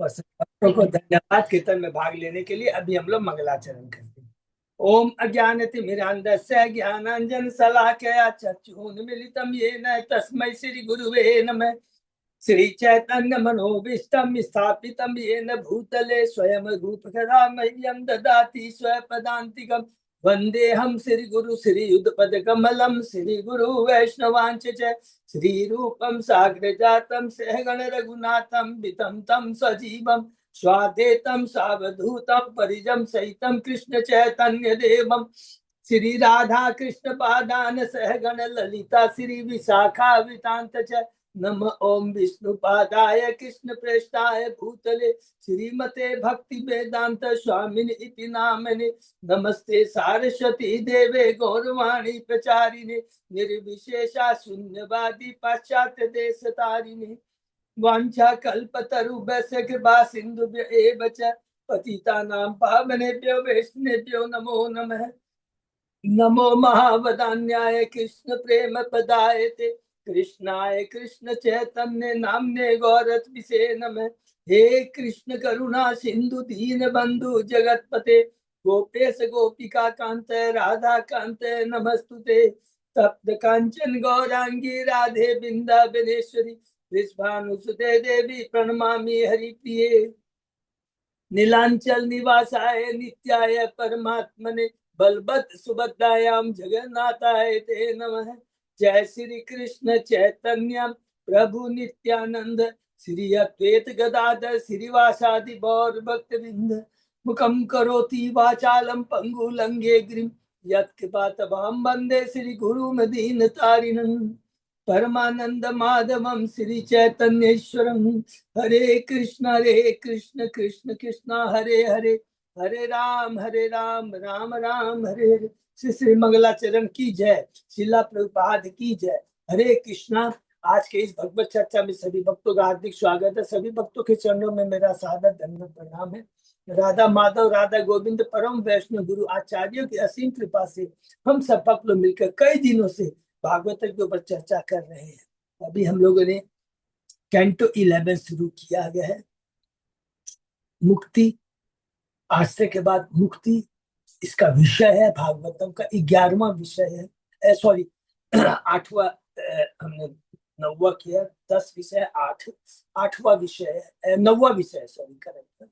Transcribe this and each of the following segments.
और सब भक्तों को धन्यवाद कीर्तन में भाग लेने के लिए। अभी हम लोग मंगलाचरण करते हैं। ओम अज्ञानतिमिरान्धस्य ज्ञानांजन शलाकया चक्षुरुन्मीलितं येन तस्मै श्री गुरुवे नमः। श्री चैतन्य मनोभीष्टं स्थापितं येन भूतले स्वयं रूपकदा मह्यं ददाति स्वपदान्तिकम्। वन्देऽहं श्री गुरु श्री युगपदकमलं श्री गुरु वैष्णवांच च श्री रूपं साग्रजातं सहगण रघुनाथं वितं तं सजीवं स्वाद्वैतं सावधूतं परिजं सहितं कृष्ण चैतन्य देवं श्री राधा कृष्ण पादान सहगण ललिता श्री विशाखा वितांत च नम ओम विष्णुपादाय कृष्ण प्रेष्ठाय भूतले श्रीमते भक्ति वेदांत स्वामिनि इति नामने नमस्ते सारस्वती देवे गौरवाणी प्रचारिणे निर्विशेषा शून्यवादी पाश्चात्य देश तारिणे वांछा कल्पतरुभ्यस्य कृपा सिन्धुभ्य एव च पतितानां पावनेभ्यो वैष्णवेभ्यो नमो नमः। नमो महावदान्याय कृष्ण प्रेम पदायते कृष्णाय कृष्ण चैतन्य नामने गौरत्विषे नमः। हे कृष्ण करुणा सिंधु दीन बंधु जगतपते गोपेश गोपिका कांत राधा कांत नमस्तुते। तप्त कांचन गौरांगी राधे बिंदावनेश्वरी वृषभानुसुते देवी प्रणमामि हरिप्रिये। नीलांचल निवासाय नित्याय परमात्मने बलवत् सुभद्रायां जगन्नाथाय ते नमः। जय श्री कृष्ण चैतन्य प्रभु नित्यानंद श्री अद्वैत गदाधर श्रीवासादि गौर भक्तवृंद मुखम करोति वाचालम पंगु लंघे गिरिम यत्कृपातमहं वन्दे श्री गुरुं दीनतारिणं परमानंद माधवम श्री चैतन्येश्वरम। हरे कृष्ण कृष्ण कृष्ण हरे हरे हरे राम राम राम हरे हरे। श्री श्री मंगलाचरण की जय। शिला प्रभुपाद की जय। हरे कृष्णा। आज के इस भगवत चर्चा में सभी भक्तों का हार्दिक स्वागत है। सभी भक्तों के चरणों में मेरा सादर दंडवत प्रणाम है। राधा माधव राधा गोविंद परम वैष्णव गुरु आचार्यों की असीम कृपा से हम सब भक्त लोग मिलकर कई दिनों से भागवत के ऊपर चर्चा कर रहे हैं। अभी हम लोगों ने कैंटो 11 शुरू किया गया है। मुक्ति, आस्थे के बाद मुक्ति इसका विषय है। भागवतम का 11वां विषय है। सॉरी 8वां। हमने 9वां किया। 10 विषय 8वां विषय है। 9वां विषय, सॉरी करेक्ट।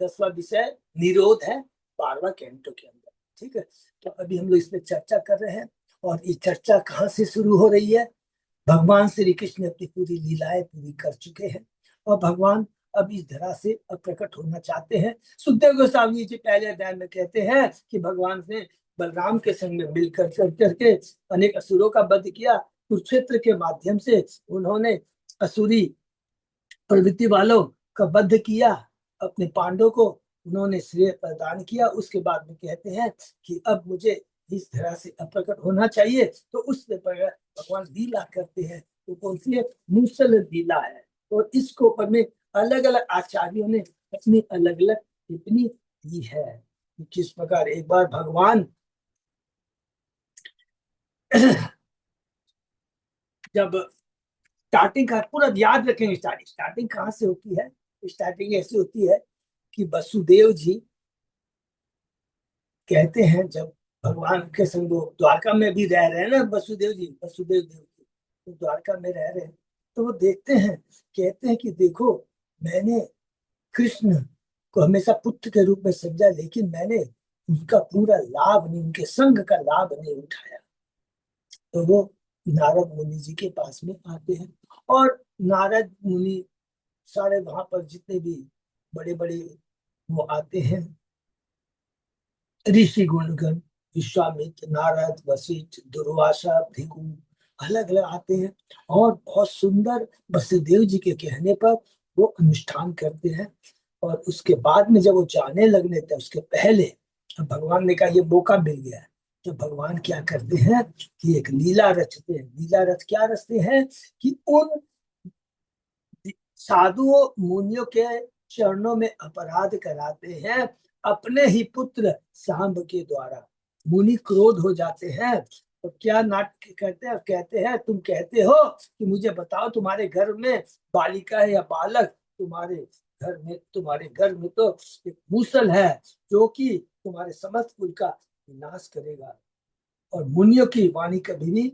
10वां विषय निरोध है 12वां कैंटो के अंदर। ठीक है, तो अभी हम लोग इसमें चर्चा कर रहे हैं। और ये चर्चा कहाँ से शुरू हो रही है? भगवान श्री कृष्ण अपनी पूरी लीलाएं पूरी कर चुके हैं और भगवान अब इस धरा से अब प्रकट होना चाहते हैं। सुखदेव गोस्वामी जी पहले अध्याय में कहते हैं कि भगवान ने बलराम के संग में मिलकर करके अनेक असुरों का वध किया। कुरुक्षेत्र के माध्यम से उन्होंने असुरी प्रवृत्ति वालों का वध किया। अपने पांडवों को उन्होंने श्रेय प्रदान किया। उसके बाद में कहते हैं कि अब मुझे इस तरह से प्रकट होना चाहिए। तो उस भगवान लीला करते हैं। तो कौन सी है? मूसल लीला है। और इसको ऊपर में अलग अलग आचार्यों ने अपनी अलग अलग टिप्पणी दी है। किस प्रकार एक बार भगवान जब स्टार्टिंग का पूरा याद रखेंगे। स्टार्टिंग कहाँ से होती है? स्टार्टिंग ऐसी होती है कि वसुदेव जी कहते हैं, जब भगवान के संग वो द्वारका में भी रह रहे हैं ना, वसुदेव देव जी तो द्वारका में रह रहे हैं। तो वो देखते हैं, कहते हैं कि देखो, मैंने कृष्ण को हमेशा पुत्र के रूप में समझा, लेकिन मैंने उनका पूरा लाभ नहीं, उनके संग का लाभ नहीं उठाया। तो वो नारद मुनि जी के पास में आते हैं। और नारद मुनि सारे वहां पर जितने भी बड़े बड़े वो आते हैं, ऋषि गुणगण, विश्वामित्र, नारद, वशिष्ठ, दुर्वासा, भृगु, अलग अलग आते हैं और बहुत सुंदर वसुदेव जी के कहने पर वो अनुष्ठान करते हैं। और उसके बाद में जब वो जाने लगने थे, उसके पहले भगवान ने कहा ये मौका मिल गया है। तो भगवान क्या करते हैं कि एक लीला रचते हैं। लीला रच क्या रचते हैं कि उन साधुओं मुनियों के चरणों में अपराध कराते हैं अपने ही पुत्र सांब के द्वारा। मुनि क्रोध हो जाते हैं तो क्या नाटक करते हैं? कहते हैं, तुम कहते हो कि मुझे बताओ तुम्हारे घर में बालिका है या बालक तुम्हारे घर में, तुम्हारे घर में तो एक मूसल है जो कि तुम्हारे समस्त कुल का विनाश करेगा। और मुनियों की वाणी कभी भी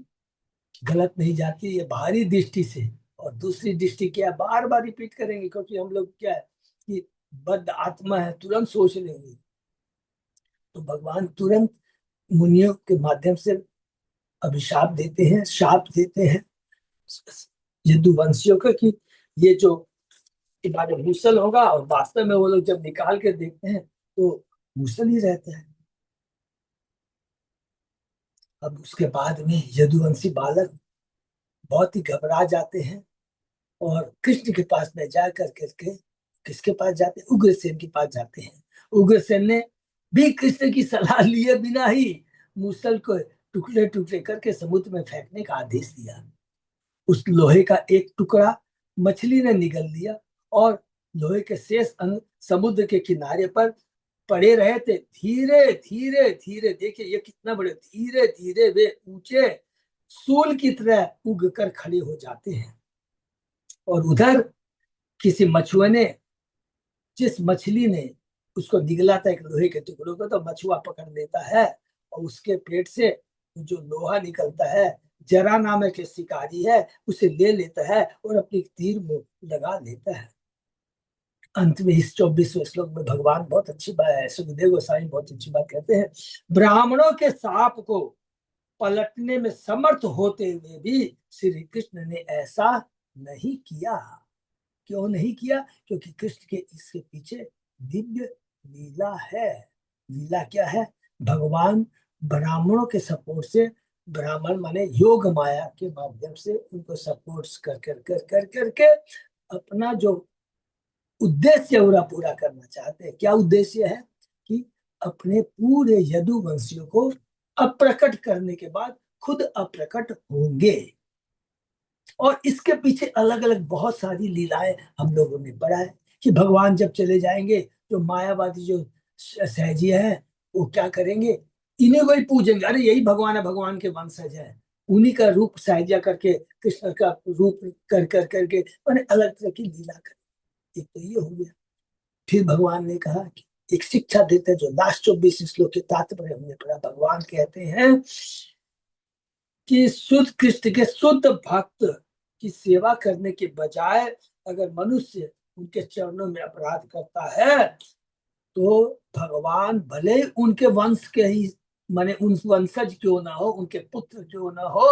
गलत नहीं जाती, ये बाहरी दृष्टि से। और दूसरी दृष्टि क्या, बार बार रिपीट करेंगे, क्योंकि हम लोग क्या है कि बद्ध आत्मा है, तुरंत सोच लेंगे। तो भगवान तुरंत मुनियों के माध्यम से अभिशाप देते हैं, शाप देते हैं यदुवंशियों का, कि ये जो तुम्हारे मूसल होगा। और वास्तव में वो लोग जब निकाल के देखते हैं तो मूसल ही रहता है। अब उसके बाद में यदुवंशी बालक बहुत ही घबरा जाते हैं और कृष्ण के पास में जा कर करके, किसके पास जाते हैं, उग्रसेन के पास जाते हैं। उग्रसेन ने भी कृष्ण की सलाह लिए बिना ही मूसल को टुकड़े टुकड़े करके समुद्र में फेंकने का आदेश दिया। उस लोहे का एक टुकड़ा मछली ने निगल लिया और लोहे के शेष अंग समुद्र के किनारे पर पड़े रहे थे। धीरे धीरे धीरे, देखिए ये कितना बड़े, धीरे धीरे वे ऊंचे सूल की तरह उग कर खड़े हो जाते हैं। और उधर किसी मछुए ने, जिस मछली ने उसको निगला था एक लोहे के टुकड़ों को, तो मछुआ पकड़ लेता है और उसके पेट से जो लोहा निकलता है, जरा नामक के शिकारी है, उसे ले लेता है और अपनी तीर में लगा लेता है। अंत में इस 24वें श्लोक में भगवान बहुत अच्छी बात है, सुखदेव गोस्वामी बहुत अच्छी बात कहते हैं। ब्राह्मणों के सांप को पलटने में समर्थ होते हुए भी श्री कृष्ण ने ऐसा नहीं किया। क्यों नहीं किया? क्योंकि कृष्ण के इसके पीछे दिव्य लीला है। लीला क्या है? भगवान ब्राह्मणों के सपोर्ट से, ब्राह्मण माने योग माया के माध्यम से उनको सपोर्ट कर कर कर कर करके अपना जो उद्देश्य पूरा पूरा करना चाहते हैं। क्या उद्देश्य है? कि अपने पूरे यदुवंशियों को अप्रकट करने के बाद खुद अप्रकट होंगे। और इसके पीछे अलग अलग बहुत सारी लीलाएं हम लोगों ने पढ़ा है कि भगवान जब चले जाएंगे, जो मायावादी जो सहजिया है, वो क्या करेंगे, इन्हीं को ही पूजेंगे। अरे यही भगवान है, भगवान के वंशज है। उन्हीं का रूप सहजिया करके, कृष्ण का रूप कर कर करके मैंने अलग तरह की लीला कर। एक तो ये हो गया। फिर भगवान ने कहा कि एक शिक्षा देते हैं, जो लास्ट 24 श्लोक के तात्पर्य हमने पढ़ा। भगवान कहते हैं कि शुद्ध कृष्ण के शुद्ध भक्त की सेवा करने के बजाय अगर मनुष्य उनके चरणों में अपराध करता है, तो भगवान भले ही उनके वंश के ही माने उन वंशज क्यों ना हो, उनके पुत्र क्यों ना हो,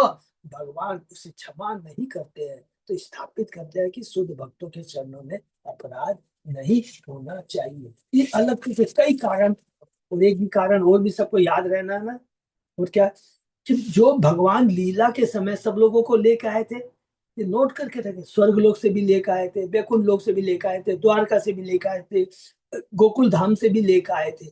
भगवान उसे क्षमा नहीं करते हैं। तो स्थापित करते हैं कि शुद्ध भक्तों के चरणों में अपराध नहीं होना चाहिए। ये अलग से कई कारण, और एक भी कारण और भी सबको याद रहना ना, और क्या, कि जो भगवान लीला के समय सब लोगों को लेकर आए थे, ये नोट करके रखे। स्वर्ग लोक से भी लेकर आए थे, बैकुंठ लोक से भी लेकर आए थे, द्वारका से भी लेकर आए थे, गोकुल धाम से भी लेकर आए थे।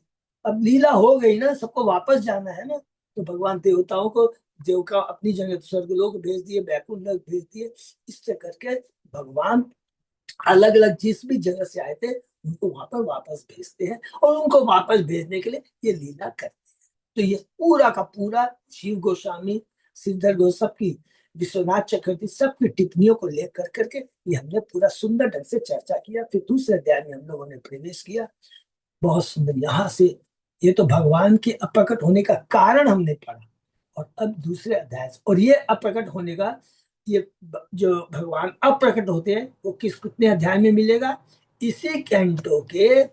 अब लीला हो गई ना, सबको वापस जाना है ना, तो भगवान देवताओं को देवका अपनी जगह स्वर्ग लोक भेज दिए, बैकुंठ लोक भेज दिए। इस तरह करके भगवान अलग अलग जिस भी जगह से आए थे उनको वहां पर वापस भेजते हैं, और उनको वापस भेजने के लिए ये लीला करते हैं। तो ये पूरा का पूरा शिव गोस्वामी, श्रीधर गोस्वामी, सबकी, विश्वनाथ चक्रवर्ती सबकी टिप्पणियों को लेकर करके ये हमने पूरा सुंदर ढंग से चर्चा किया। फिर दूसरे अध्याय में हम लोगों ने प्रवेश किया। बहुत सुंदर, यहाँ से ये तो भगवान के अप्रकट होने का कारण हमने पढ़ा। और अब दूसरे अध्याय से, और ये अप्रकट होने का, ये जो भगवान अप्रकट होते हैं वो कितने अध्याय में मिलेगा? इसी कैंटो के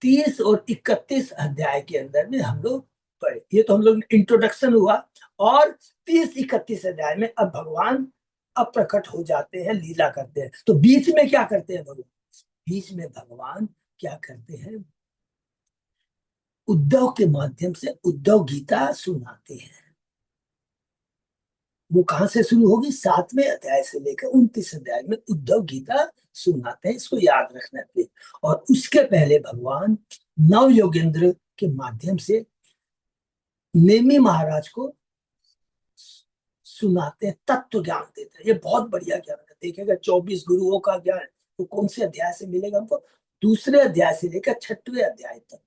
30 और 31 अध्याय के अंदर में हम लोग पढ़े। ये तो हम लोग इंट्रोडक्शन हुआ। और 30-31 अध्याय में अब भगवान अप्रकट हो जाते हैं, लीला करते हैं। तो बीच में क्या करते हैं भगवान? बीच में भगवान क्या करते हैं? उद्धव के माध्यम से उद्धव गीता सुनाते हैं। वो कहां से शुरू होगी? 7वें अध्याय से लेकर 29 अध्याय में उद्धव गीता सुनाते हैं। इसको याद रखना चाहिए। और उसके पहले भगवान नव योगेंद्र के माध्यम से नेमी महाराज को सुनाते हैं, तत्व ज्ञान देते हैं। ये बहुत बढ़िया ज्ञान है। देखिएगा 24 गुरुओं का ज्ञान तो कौन से अध्याय से मिलेगा हमको? दूसरे अध्याय से लेकर 6वें अध्याय तक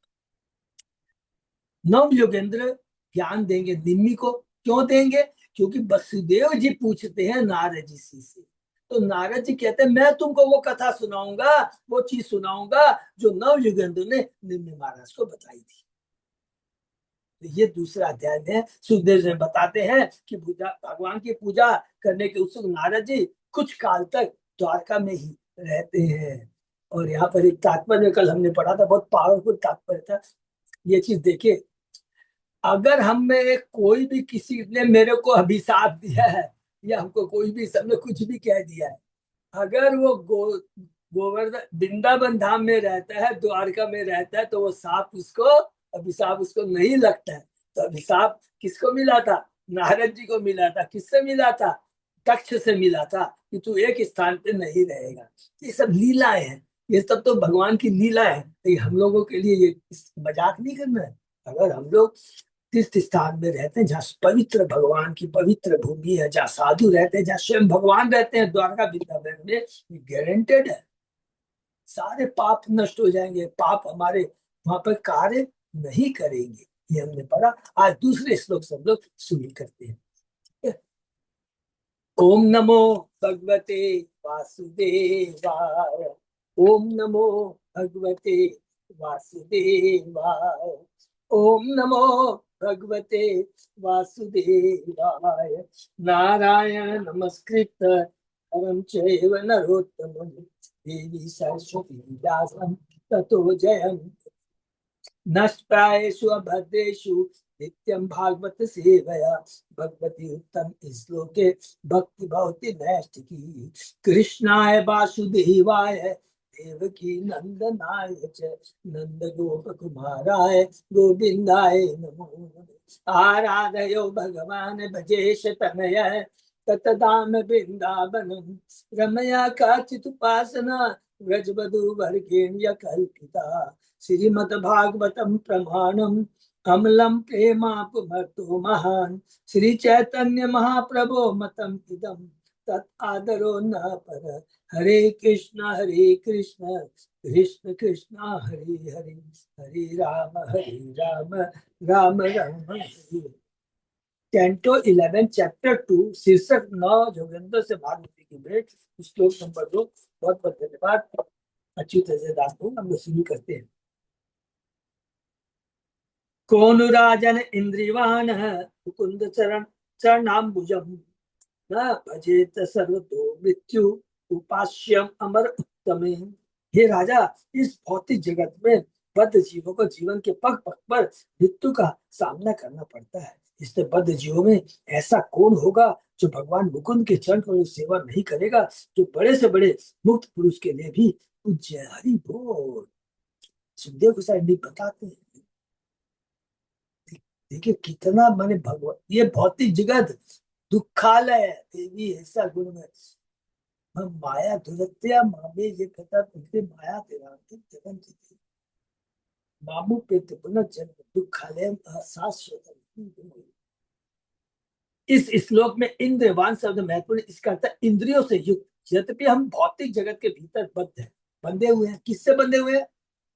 नव योगेंद्र ज्ञान देंगे निम्मी को। क्यों देंगे? क्योंकि वसुदेव जी पूछते हैं नारद जी से तो नारद जी कहते हैं मैं तुमको वो कथा सुनाऊंगा, वो चीज सुनाऊंगा जो नव युगेंद्र ने निम्न महाराज को बताई थी। तो ये दूसरा अध्याय में सुखदेव जी बताते हैं कि भगवान की पूजा करने के उत्सुक नारद जी कुछ काल तक द्वारका में ही रहते हैं। और यहाँ पर एक तात्पर्य कल हमने पढ़ा था, बहुत पावरफुल तात्पर्य था। ये चीज देखिए, अगर हम में कोई भी किसी ने मेरे को अभिशाप दिया है या हमको कोई भी सबने कुछ भी कह दिया है, अगर वो गोवर्धन वृंदावन धाम में रहता है, द्वारका में रहता है, तो वो साप उसको अभिशाप उसको नहीं लगता है। तो अभिशाप किसको मिला था? नारद जी को मिला था। किससे मिला था? तक्ष से मिला था कि तू एक स्थान पे नहीं रहेगा। ये सब लीलाएं हैं, ये सब तो भगवान की लीला है। तो हम लोगों के लिए ये मजाक नहीं करना है। अगर हम लोग तीर्थ स्थान में रहते हैं जहाँ पवित्र भगवान की पवित्र भूमि है, जहाँ साधु रहते हैं, जहाँ स्वयं भगवान रहते हैं, द्वारका वृंदावन में, गारंटेड है सारे पाप नष्ट हो जाएंगे, पाप हमारे वहां पर कार्य नहीं करेंगे। ये हमने पढ़ा। आज दूसरे श्लोक से हम लोग शुरू करते हैं। ओम नमो भगवते वासुदेवाय। ओम नमो भगवते वासुदेवाय। ओम नमो भगवते वासुदेवाय। नारायण नमस्कृत परम चैव नरोत्तमं देवी सरस्वती व्यासं ततो जयम्। नष्टायेषु अभद्रेषु नित्यं भागवत सेवया भगवती उत्तम श्लोके भक्ति भवति नैष्ठिकी। कृष्णाय वासुदेवाय देवकी नंदनाय च नंद गोप कुमाराय गोविंदाय नमो नमः। आराधयो भगवान भजेश तनय ततदाम वृंदावनम रमया काचित उपासना व्रजवधू वर्गेण्य कल्पिता। श्रीमद्भागवतम प्रमाणम अमलम प्रेमापुमर्तो महान श्री चैतन्य महाप्रभो मतम इदम तत् आदरो न पर। हरे कृष्ण कृष्ण कृष्ण हरे हरे हरे राम राम राम हरे। कैंटो 11 चैप्टर 2 शीर्षक 9 जोगेंद्र से भागवती की भेंट श्लोक नंबर 2। बहुत बहुत धन्यवाद। अच्छी तरह से दास हम लोग शुरू करते हैं। कोनुराजन इंद्रियवान मुकुंद चरण चरणाम्बुजम न भजेत सर्वतो मृत्यु उपास्यम अमर उत्तमे। हे राजा, इस भौतिक जगत में बद्ध जीवों को जीवन के पग पग पर मृत्यु का सामना करना पड़ता है। इसलिए बद्ध जीवों में ऐसा कौन होगा जो भगवान मुकुंद के चरण को सेवा नहीं करेगा, जो बड़े से बड़े मुक्त पुरुष के लिए भी पूज्य। हरि बोल। सुखदेव गोसाई भी बताते हैं, देखिए कितना माने भगवान, ये भौतिक जगत दुखालय है। देवी ऐसा गुण में हम माया दुरत्या मामे ये कहता तुझे माया तेरा जगन जीते मामू पे पुनः जन्म दुखालय शाश्वत। इस श्लोक में इंद्रियवान शब्द महत्वपूर्ण, इसका अर्थ इंद्रियों से युक्त। यद्यपि हम भौतिक जगत के भीतर बद्ध हैं, बंधे हुए हैं। किससे बंधे हुए हैं?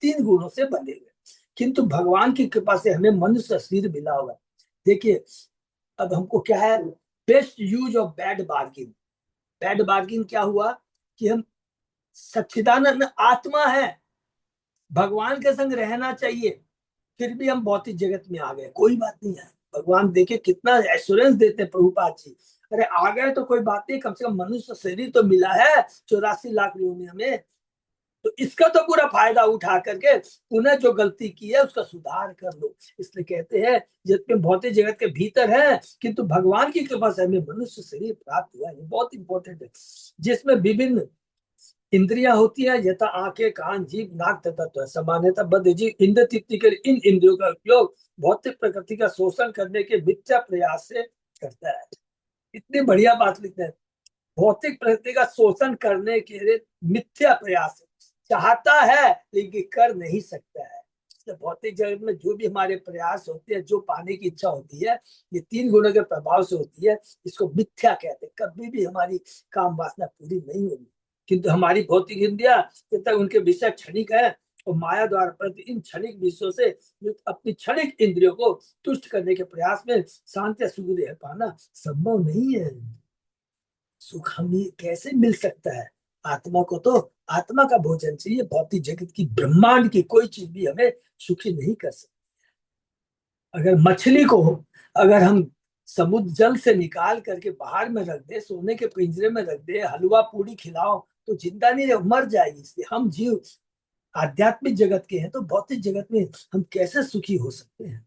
3 गुणों से बंधे हुए हैं। किंतु भगवान की कृपा से हमें मनुष्य शरीर मिला हुआ। देखिए अब हमको क्या है, best use of bad bargain. Bad bargain क्या हुआ कि हम सच्चिदानंद आत्मा है, भगवान के संग रहना चाहिए, फिर भी हम भौतिक जगत में आ गए। कोई बात नहीं है, भगवान देखे कितना एश्योरेंस देते हैं प्रभुपाद जी। अरे आ गए तो कोई बात नहीं, कम से कम मनुष्य शरीर तो मिला है 84 लाख योनि हमें, तो इसका तो पूरा फायदा उठा करके पुनः जो गलती की है उसका सुधार कर लो। इसलिए कहते हैं जितने भौतिक जगत के भीतर है, किंतु भगवान की कृपा से हमें मनुष्य शरीर प्राप्त हुआ है। ये बहुत इंपॉर्टेंट है, जिसमें विभिन्न इंद्रियां होती है, यथा आंखें, कान, जीभ, नाक तथा त्वचा। सामान्यतः बद्ध जीव इंद्र तृप्ति के इन इंद्रियों का उपयोग भौतिक प्रकृति का शोषण करने के मिथ्या प्रयास से करता है। इतनी बढ़िया बात लिखते हैं, भौतिक प्रकृति का शोषण करने के लिए मिथ्या प्रयास चाहता है लेकिन कर नहीं सकता है। तो भौतिक जगत में जो भी हमारे प्रयास होते हैं, जो पाने की इच्छा होती है, ये 3 गुणों के प्रभाव से होती है। इसको मिथ्या कहते हैं। कभी भी हमारी काम वासना पूरी नहीं होगी। किंतु हमारी भौतिक इंद्रिया जब तक उनके विषय क्षणिक है और माया द्वारा प्रति इन क्षणिक विषयों से अपनी क्षणिक इंद्रियों को तुष्ट करने के प्रयास में शांत या सुख रह पाना संभव नहीं है। सुख हमें कैसे मिल सकता है? आत्मा को तो आत्मा का भोजन चाहिए। भौतिक जगत की, ब्रह्मांड की कोई चीज भी हमें सुखी नहीं कर सकती। अगर मछली को, अगर हम समुद्र जल से निकाल करके बाहर में रख दे, सोने के पिंजरे में रख दे, हलवा पूरी खिलाओ, तो जिंदा नहीं रहे, मर जाएगी। इसलिए हम जीव आध्यात्मिक जगत के हैं, तो भौतिक जगत में हम कैसे सुखी हो सकते हैं?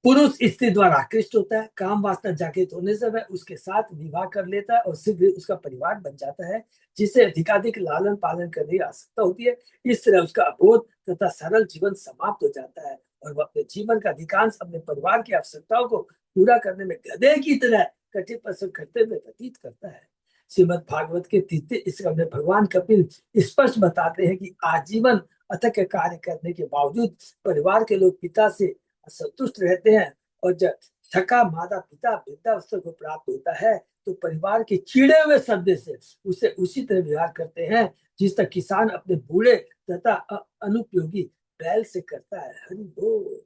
पुरुष स्त्री द्वारा आकृष्ट होता है, काम वासना जागृत होने से वह उसके साथ विवाह कर लेता है और शीघ्र उसका परिवार बन जाता है, जिससे अधिकाधिक लालन पालन करने की आवश्यकता होती है। इस तरह उसका अबोध तथा सरल जीवन समाप्त हो जाता है और वह अपने जीवन का अधिकांश अपने परिवार की आवश्यकताओं को पूरा करने में गधे की तरह कठिन परिश्रम करते हुए व्यतीत करता है। श्रीमद भागवत के तृतीय स्कंद में भगवान कपिल स्पष्ट बताते हैं कि आजीवन अथक कार्य करने के बावजूद परिवार के लोग पिता से संतुष्ट रहते हैं, और जब थका माता पिता वृद्धावस्था को प्राप्त होता है, तो परिवार के चिड़े हुए सदस्य से उसे उसी तरह व्यवहार करते हैं जिस तरह किसान अपने बूढ़े तथा अनुपयोगी बैल से करता है। हरि बोल।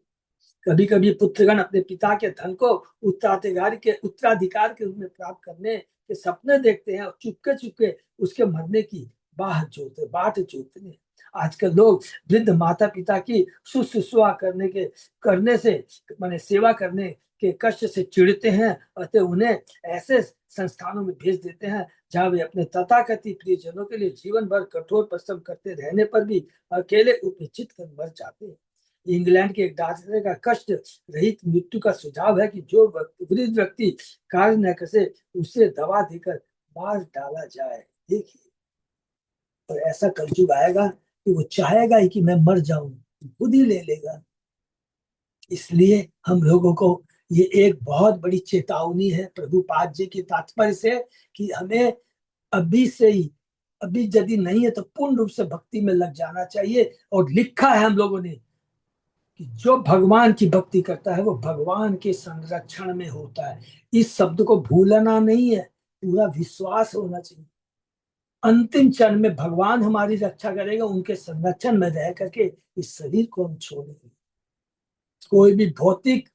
कभी कभी पुत्रगण अपने पिता के धन को उत्तराधिकार के रूप में प्राप्त करने के सपने देखते हैं और चुपके चुपके उसके मरने की बाट जोतते हैं। आजकल लोग वृद्ध माता पिता की शुश्रूषा करने से, माने सेवा करने के कष्ट से चिढ़ते हैं, अतः उन्हें ऐसे संस्थानों में भेज देते हैं जहां वे अपने तथाकथित प्रियजनों के लिए जीवन भर कठोर परिश्रम करते रहने पर भी अकेले उपचित कर मर जाते हैं। इंग्लैंड के एक डॉक्टर का कष्ट रहित मृत्यु का सुझाव है कि जो वृद्ध व्यक्ति कार्य न करे, उसे दवा देकर मार डाला जाए। देखिए, और ऐसा कलयुग आएगा कि वो चाहेगा ही कि मैं मर जाऊं, खुद ही ले लेगा। इसलिए हम लोगों को ये एक बहुत बड़ी चेतावनी है प्रभुपाद जी की तात्पर्य से, कि हमें अभी से ही, अभी यदि नहीं है तो पूर्ण रूप से भक्ति में लग जाना चाहिए। और लिखा है हम लोगों ने कि जो भगवान की भक्ति करता है वो भगवान के संरक्षण में होता है। इस शब्द को भूलना नहीं है, पूरा विश्वास होना चाहिए। अंतिम क्षण में भगवान हमारी रक्षा करेगा, उनके संरक्षण में रह करके इस शरीर को हम छोड़ेंगे। कोई भी भौतिक,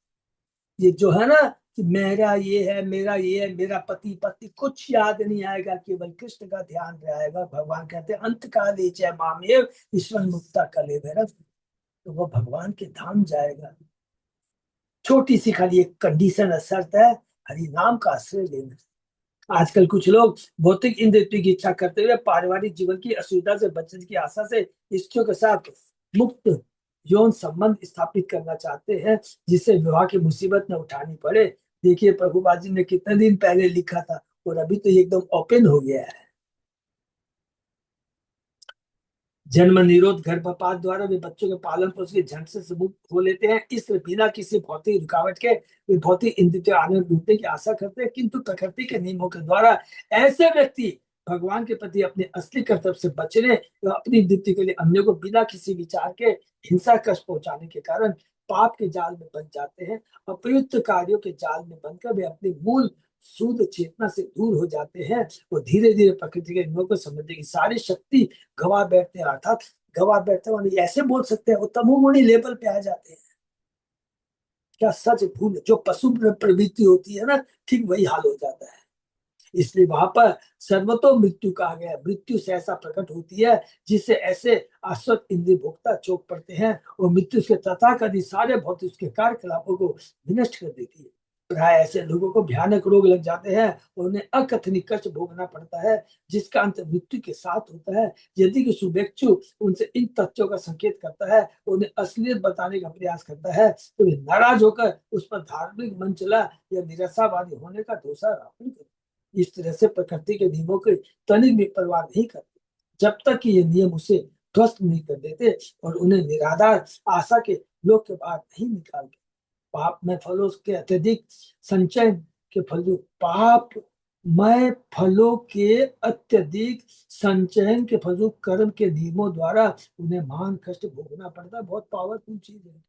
ये जो है ना कि मेरा ये है, मेरा ये है, मेरा पति पत्नी, कुछ याद नहीं आएगा, केवल कृष्ण का ध्यान रहेगा। भगवान कहते हैं अंत काले च मामेव ईश्वर मुक्ता कले भैरव, तो वो भगवान के धाम जाएगा। छोटी सी खाली एक कंडीशन है, शर्त है, हरि नाम का आश्रय लेना। आजकल कुछ लोग भौतिक इंद्रियों की इच्छा करते हुए पारिवारिक जीवन की असुविधा से बचने की आशा से स्त्रियों के साथ मुक्त यौन संबंध स्थापित करना चाहते हैं, जिससे विवाह की मुसीबत न उठानी पड़े। देखिए प्रभुपाद जी ने कितने दिन पहले लिखा था, और अभी तो ये एकदम ओपन हो गया है। जन्म निरोध गर्भपात द्वारा वे बच्चों के पालन पोषण के झंझट से मुक्त हो लेते हैं। इस बिना किसी भौतिक रुकावट के वे भौतिक इंद्रियों आनंद लूटने की आशा करते हैं, किंतु प्रकृति के नियमों के द्वारा ऐसे व्यक्ति भगवान के प्रति अपने असली कर्तव्य से बचने व अपनी तृप्ति के लिए अन्यों को बिना किसी विचार के हिंसा कष्ट पहुंचाने के कारण पाप के जाल में बन जाते हैं। अप्रयुक्त कार्यों के जाल में बनकर वे अपनी मूल शुद्ध चेतना से दूर हो जाते हैं। वो धीरे धीरे प्रकृति के नियमों को समझने की सारी शक्ति गवा बैठते हैं। अर्थात गवा बैठते हैं, ऐसे बोल सकते हैं वो तमोगुणी लेवल पे आ जाते हैं। क्या सच भूल, जो पशु प्रवृत्ति होती है ना, ठीक वही हाल हो जाता है। इसलिए वहां पर सर्वतो मृत्यु कहा गया। मृत्यु से ऐसा प्रकट होती है जिससे ऐसे अश्वत इंद्रिय भोक्ता चौक पड़ते हैं, और मृत्यु के तथाकथित सारे भौतिक उसके कार्यकलापों को विनष्ट कर देती है। प्राय ऐसे लोगों को भयानक रोग लग जाते हैं और उन्हें अकथनीय कष्ट भोगना पड़ता है, जिसका अंत मृत्यु के साथ होता है। यदि कि शुभेच्छु उनसे इन तथ्यों का संकेत करता है, उन्हें असलियत बताने का प्रयास करता है, तो वे नाराज होकर उस पर धार्मिक मंचला या निराशावादी होने का दोषारोपण करते हैं। इस तरह से प्रकृति के नियमों की तनिक भी परवाह नहीं करते, जब तक कि ये नियम उसे ध्वस्त नहीं कर देते और उन्हें निराधार आशा के लोक के बाहर नहीं निकालते। पाप में फलों के अत्यधिक संचय के फलस्वरूप पाप मैं फलों के अत्यधिक संचयन के फलस्वरूप कर्म के नियमों द्वारा उन्हें महान कष्ट भोगना पड़ता है। बहुत पावरफुल चीज है।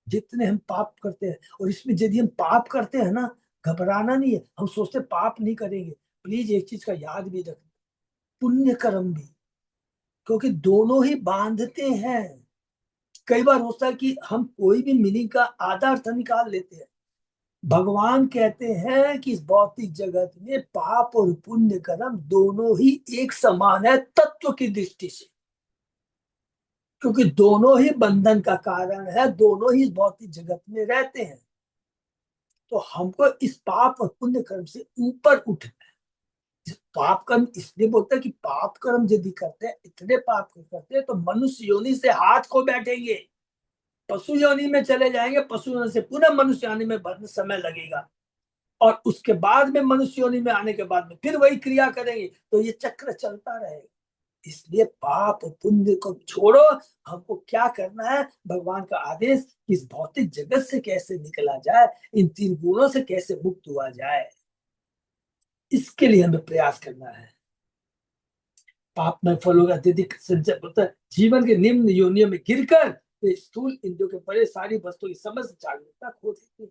जितने हम पाप करते हैं, और इसमें यदि हम पाप करते हैं ना, घबराना नहीं है। हम सोचते पाप नहीं करेंगे, प्लीज एक चीज का याद भी रखना, पुण्य कर्म भी, क्योंकि दोनों ही बांधते हैं। कई बार होता है कि हम कोई भी मीनिंग का आधा अर्थ निकाल लेते हैं, भगवान कहते हैं कि इस भौतिक जगत में पाप और पुण्य कर्म दोनों ही एक समान है तत्व की दृष्टि से, क्योंकि दोनों ही बंधन का कारण है, दोनों ही इस भौतिक जगत में रहते हैं। तो हमको इस पाप और पुण्य कर्म से ऊपर उठना है। पाप कर्म इसलिए बोलते हैं कि पाप कर्म यदि करते हैं, इतने पाप करते हैं तो मनुष्य योनि से हाथ को बैठेंगे, पशु योनि में चले जाएंगे, पशु योनि से पुनः मनुष्य योनि में समय लगेगा, और उसके बाद में मनुष्य योनि में आने के बाद में फिर वही क्रिया करेंगे, तो ये चक्र चलता रहेगा। इसलिए पाप और पुण्य को छोड़ो, हमको क्या करना है, भगवान का आदेश, इस भौतिक जगत से कैसे निकला जाए, इन तीन गुणों से कैसे मुक्त हुआ जाए, इसके लिए हमें प्रयास करना है। पाप में फलों का अत्यधिक संचय होता है, जीवन के निम्न योनियों में गिरकर स्थूल इंद्रियों के परे सारी वस्तुओं की समस्त जागरूकता खो देती है।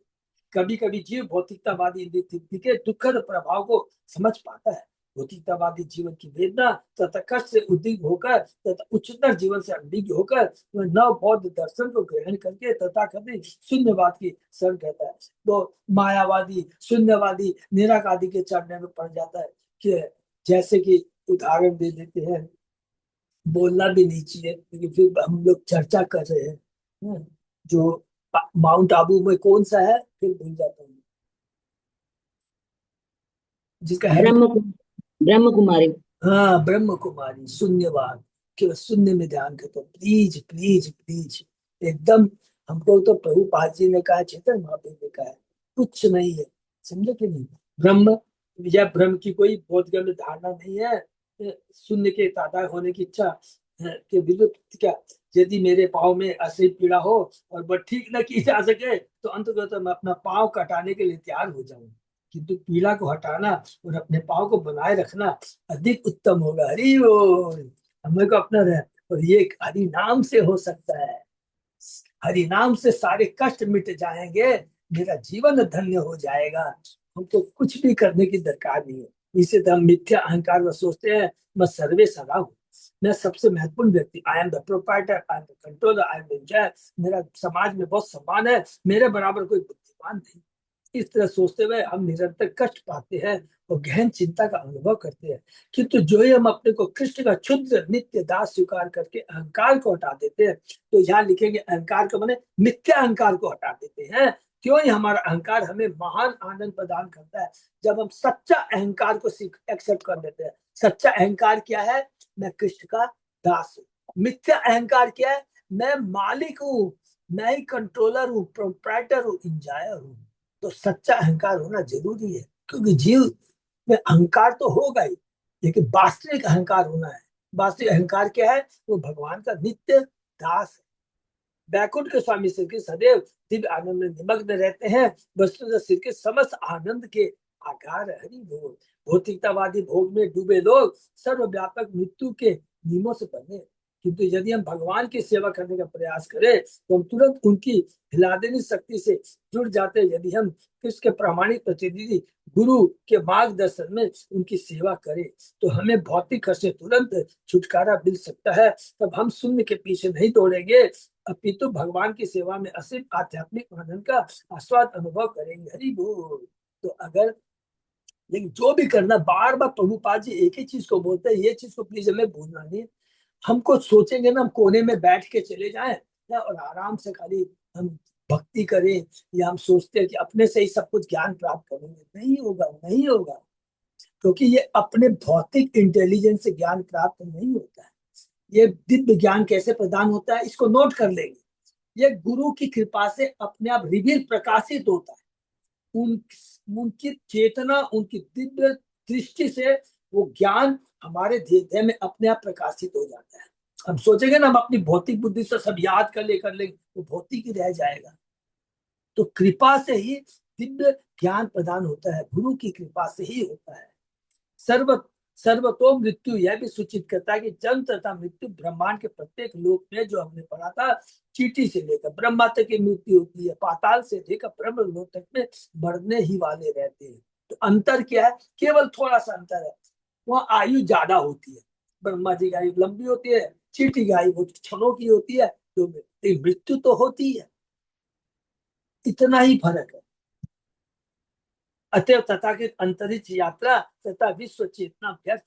कभी कभी जीव भौतिकतावादी इंद्रिय के दुखद प्रभाव को समझ पाता है। भौतिकतावादी जीवन की वेदना तथा कष्ट से उद्विग्न होकर तथा उच्चतर जीवन से अनभिज्ञ होकर वह नव बौद्ध दर्शन को ग्रहण करके तथाकथित शून्यवाद की शरण कहता है। तो मायावादी, शून्यवादी, निराकारवादी के चरणों में पड़ जाता है कि जैसे कि उदाहरण दे देते हैं, बोलना भी नहीं चाहिए लेकिन फिर हम लोग चर्चा कर रहे हैं। जो माउंट आबू में कौन सा है, फिर भूल जाता हूँ, जिसका हेड, ब्रह्म ब्रह्म कुमारी। हाँ ब्रह्म कुमारी, शून्यवाद, केवल शून्य में ध्यान करते, प्लीज प्लीज प्लीज, एकदम। हमको तो प्रभुपाद जी ने कहा, चेतन महाप्रभु ने कहा है, कुछ नहीं है, समझे कि नहीं। ब्रह्म या ब्रह्म की कोई बहुत गलत धारणा नहीं है। शून्य के तादाद होने की इच्छा के विरुद्ध क्या, यदि मेरे पाँव में असली पीड़ा हो और वह ठीक न की जा सके तो अंततः मैं अपना पाँव कटाने के लिए तैयार हो जाऊं, किंतु पीड़ा को हटाना और अपने पाँव को बनाए रखना अधिक उत्तम होगा। हरि बोल, हमें को अपना रहे, और ये हरि नाम से हो सकता है। हरि नाम से सारे कष्ट मिट जाएंगे, मेरा जीवन धन्य हो जाएगा, हमको कुछ भी करने की दरकार नहीं है। इसे तो हम मिथ्या अहंकार में सोचते हैं, मैं सर्वे सदा हूँ, मैं सबसे महत्वपूर्ण व्यक्ति, I am the proprietor, I am the controller, I am the जज, मेरा समाज में बहुत सम्मान है, मेरे बराबर कोई बुद्धिमान नहीं। इस तरह सोचते हुए हम निरंतर कष्ट पाते हैं और गहन चिंता का अनुभव करते हैं। किंतु जो ही हम अपने को कृष्ण का क्षुद्र नित्य दास स्वीकार करके अहंकार को हटा देते हैं, तो यहाँ लिखेंगे अहंकार को माने मिथ्या अहंकार को हटा देते हैं। क्यों ही हमारा अहंकार हमें महान आनंद प्रदान करता है, जब हम सच्चा अहंकार को एक्सेप्ट कर लेते हैं। सच्चा अहंकार क्या है, मैं कृष्ण का दास हूँ। मिथ्या अहंकार क्या है, मैं मालिक हूँ, मैं ही कंट्रोलर हूँ, प्रोप्राइटर हूँ, इंजॉयर हूँ। तो सच्चा अहंकार होना जरूरी है, क्योंकि जीव में अहंकार तो होगा ही, लेकिन वास्तविक अहंकार होना है। वास्तविक अहंकार क्या है, वो भगवान का नित्य दास है। बैकुंठ के स्वामी श्री कृष्ण सदैव दिव्य आनंद में निमग्न रहते हैं, वस्तुतः श्री के समस्त आनंद के आकार हरि बोल। भौतिकतावादी भोग में डूबे लोग सर्वव्यापक मृत्यु के नियमों से बने, किंतु यदि हम भगवान की सेवा करने का प्रयास करें तो हम तुरंत उनकी हिला देनी शक्ति से जुड़ जाते हैं। यदि हम कृष्ण के प्रामाणिक प्रतिनिधि गुरु के मार्गदर्शन में उनकी सेवा करें तो हमें भौतिक कष्ट से तुरंत छुटकारा मिल सकता है। तब हम शून्य के पीछे नहीं दौड़ेंगे, अपितु भगवान की सेवा में असीम आध्यात्मिक आनंद का आस्वाद अनुभव करेंगे। हरि बोल। तो अगर, लेकिन जो भी करना, बार बार प्रभुपाद जी एक ही चीज को बोलते हैं, ये चीज को प्लीज हमें भूलना नहीं। हमको सोचेंगे ना हम कोने में बैठ के चले जाएं या और आराम से खाली हम भक्ति करें, या हम सोचते हैं कि अपने से ही सब कुछ ज्ञान प्राप्त करेंगे, नहीं होगा, नहीं होगा। क्योंकि ये अपने भौतिक इंटेलिजेंस से ज्ञान प्राप्त नहीं होता है। ये दिव्य ज्ञान कैसे प्रदान होता है, इसको नोट कर लेंगे। ये गुरु की कृपा से अपने आप रिवील, प्रकाशित होता है। उन उनकी चेतना, उनकी दिव्य दृष्टि से वो ज्ञान हमारे हृदय में अपने आप प्रकाशित हो जाता है। हम सोचेंगे ना हम अपनी भौतिक बुद्धि से सब याद कर लेंगे, वो भौतिक ही रह जाएगा। तो कृपा से ही दिव्य ज्ञान प्रदान होता है, गुरु की कृपा से ही होता है। सर्व सर्वतो मृत्यु, यह भी सूचित करता है कि जन्म तथा मृत्यु ब्रह्मांड के प्रत्येक लोक में, जो हमने पढ़ा था, चींटी से लेकर ब्रह्मा तक की मृत्यु होती है, पाताल से लेकर ब्रह्म लोक तक में मरने ही वाले रहते हैं। तो अंतर क्या है, केवल थोड़ा सा अंतर है, वहाँ आयु ज्यादा होती है। ब्रह्मा जी की आयु लंबी होती है, चींटी की आयु बहुत क्षणों की होती है, तो मृत्यु तो होती है, इतना ही फर्क है। अतएव तथाकथित अंतरिक्ष यात्रा तथा विश्व चेतना व्यर्थ,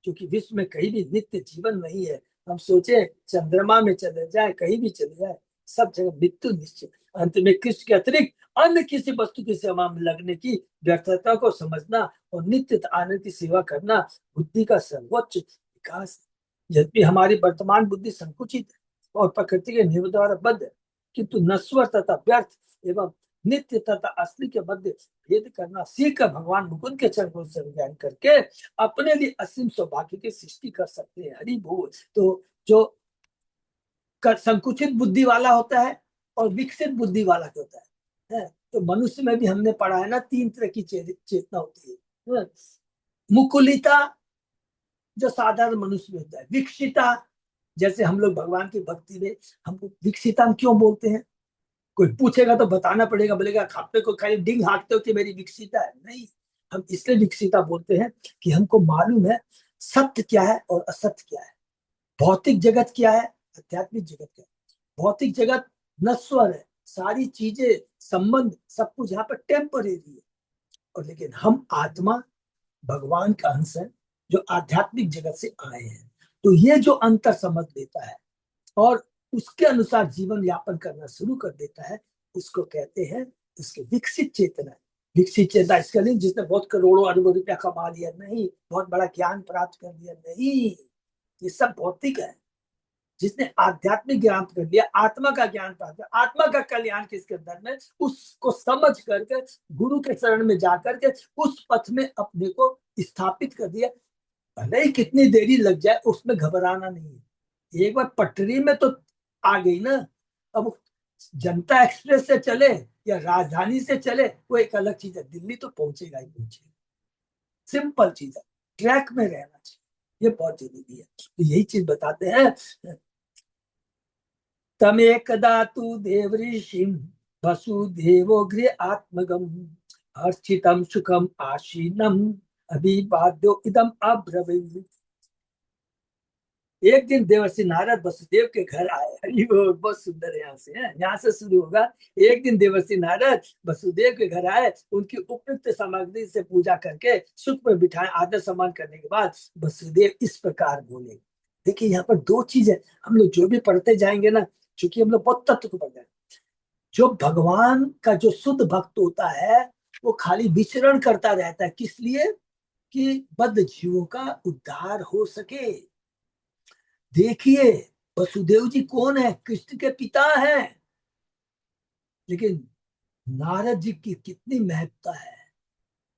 क्योंकि विश्व में कहीं भी नित्य जीवन नहीं है। हम सोचे चंद्रमा में चले जाए, कहीं भी चले जाए, सब जगह मृत्यु निश्चित। अंत में कृष्ण के अतिरिक्त अन्य किसी वस्तु की सेवा में लगने की व्यर्थता को समझना और नित्य आनंद की सेवा करना बुद्धि का सर्वोच्च विकास है। यद्यपि हमारी वर्तमान बुद्धि संकुचित है और प्रकृति के नियम द्वारा बद्ध है, किंतु नश्वर तथा व्यर्थ एवं नित्य तथा असली के मध्य भेद करना सीख कर भगवान मुकुंद के चरणों से ज्ञान करके अपने लिए असीम सौभाग्य की सृष्टि कर सकते हैं। हरि बोल। तो जो संकुचित बुद्धि वाला होता है और विकसित बुद्धि वाला होता है। तो मनुष्य में भी हमने पढ़ा है ना, 3 तरह की चेतना होती है। मुकुलिता जो साधारण मनुष्य में होता है, विकसिता जैसे हम लोग भगवान की भक्ति में हमको विकसिता हम क्यों बोलते हैं, कोई पूछेगा तो बताना पड़ेगा, बोलेगा खाते को खाली डिंग हाँकते हो कि मेरी विकसिता है, नहीं। हम इसलिए विकसिता बोलते हैं कि हमको मालूम है सत्य क्या है और असत्य क्या है, भौतिक जगत क्या है, आध्यात्मिक जगत क्या है। भौतिक जगत नश्वर है, सारी चीजें संबंध सब कुछ यहाँ पर टेम्परेरी है, और लेकिन हम आत्मा भगवान का अंश है जो आध्यात्मिक जगत से आए हैं। तो ये जो अंतर समझ लेता है और उसके अनुसार जीवन यापन करना शुरू कर देता है, उसको कहते हैं उसके विकसित चेतना। विकसित चेतना इसका नहीं जिसने बहुत करोड़ों अरबों रुपया कमा लिया, नहीं, बहुत बड़ा ज्ञान प्राप्त कर लिया, नहीं, ये सब भौतिक है। जिसने आध्यात्मिक ज्ञान कर लिया, आत्मा का ज्ञान प्राप्त कर, आत्मा का कल्याण किसके अंदर में, उसको समझ करके गुरु के शरण में जाकर के उस पथ में अपने को स्थापित कर दिया। भले ही कितनी देरी लग जाए उसमें घबराना नहीं है। एक बार पटरी में तो आ गई ना, अब जनता एक्सप्रेस से चले या राजधानी से चले वो एक अलग चीज है, दिल्ली तो पहुंचेगा ही पहुंचेगा। सिंपल चीज है, ट्रैक में रहना चाहिए, ये बहुत जरूरी है। तो यही चीज बताते हैं। तमेकदा तु देवऋषिं वसुदेवो गृह आत्मगम हर्षितम सुखम आशीनम अभिवाद्यो इदम अब्रवीत्। एक दिन देवर्षि नारद वसुदेव के घर आए। हरि बोल, बहुत सुंदर यहाँ से है, यहाँ से शुरू होगा। एक दिन देवर्षि नारद वसुदेव के घर आए, उनकी उपयुक्त सामग्री से पूजा करके सुख में बिठाए, आदर सम्मान करने के बाद वसुदेव इस प्रकार बोले। देखिए यहाँ पर 2 चीज है, हम लोग जो भी पढ़ते जाएंगे ना, चूंकि हम लोग बहुत तत्व को पढ़ जाएंगे। जो भगवान का जो शुद्ध भक्त होता है वो खाली विचरण करता रहता है, किस लिए, कि बद्ध जीवों का उद्धार हो सके। देखिए वसुदेव जी कौन है, कृष्ण के पिता हैं, लेकिन नारद जी की कितनी महत्ता है।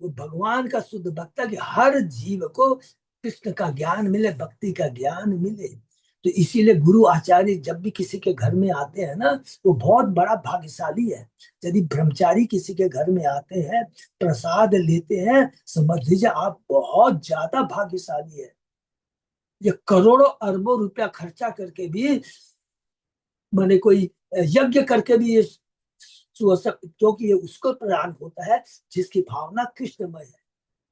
वो भगवान का शुद्ध भक्त है कि हर जीव को कृष्ण का ज्ञान मिले, भक्ति का ज्ञान मिले। तो इसीलिए गुरु आचार्य जब भी किसी के घर में आते हैं ना, वो बहुत बड़ा भाग्यशाली है। यदि ब्रह्मचारी किसी के घर में आते हैं, प्रसाद लेते हैं, समझ लीजिए आप बहुत ज्यादा भाग्यशाली है। ये करोड़ों अरबों रुपया खर्चा करके भी, माने कोई यज्ञ करके भी ये क्योंकि ये उसको प्रदान होता है जिसकी भावना कृष्णमय है,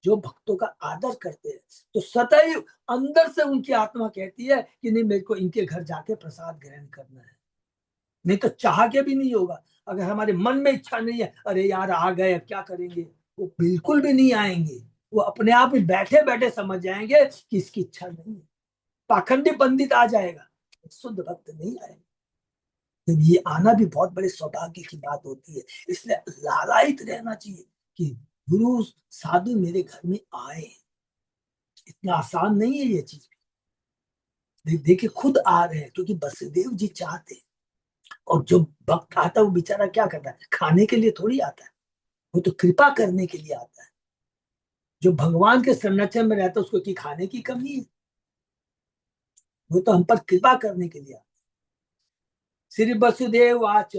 जो भक्तों का आदर करते हैं। तो सदैव अंदर से उनकी आत्मा कहती है कि नहीं, मेरे को इनके घर जाके प्रसाद ग्रहण करना है। नहीं तो चाह के भी नहीं होगा। अगर हमारे मन में इच्छा नहीं है, अरे यार आ गए अब क्या करेंगे, वो बिल्कुल भी नहीं आएंगे। वो अपने आप ही बैठे बैठे समझ जाएंगे कि इसकी इच्छा नहीं है। पाखंडी पंडित आ जाएगा, शुद्ध भक्त नहीं आएगा। तो ये आना भी बहुत बड़े सौभाग्य की बात होती है। इसलिए लालायित रहना चाहिए कि गुरु साधु मेरे घर में आए। इतना आसान नहीं है ये चीज। देखिए खुद आ रहे हैं क्योंकि वसुदेव जी चाहते हैं। और जो भक्त आता है वो बेचारा क्या करता है, खाने के लिए थोड़ी आता है, वो तो कृपा करने के लिए आता है। जो भगवान के संरक्षण में रहता है उसको की खाने की कमी है, वो तो हम पर कृपा करने के लिए आता है। श्री वसुदेव वाच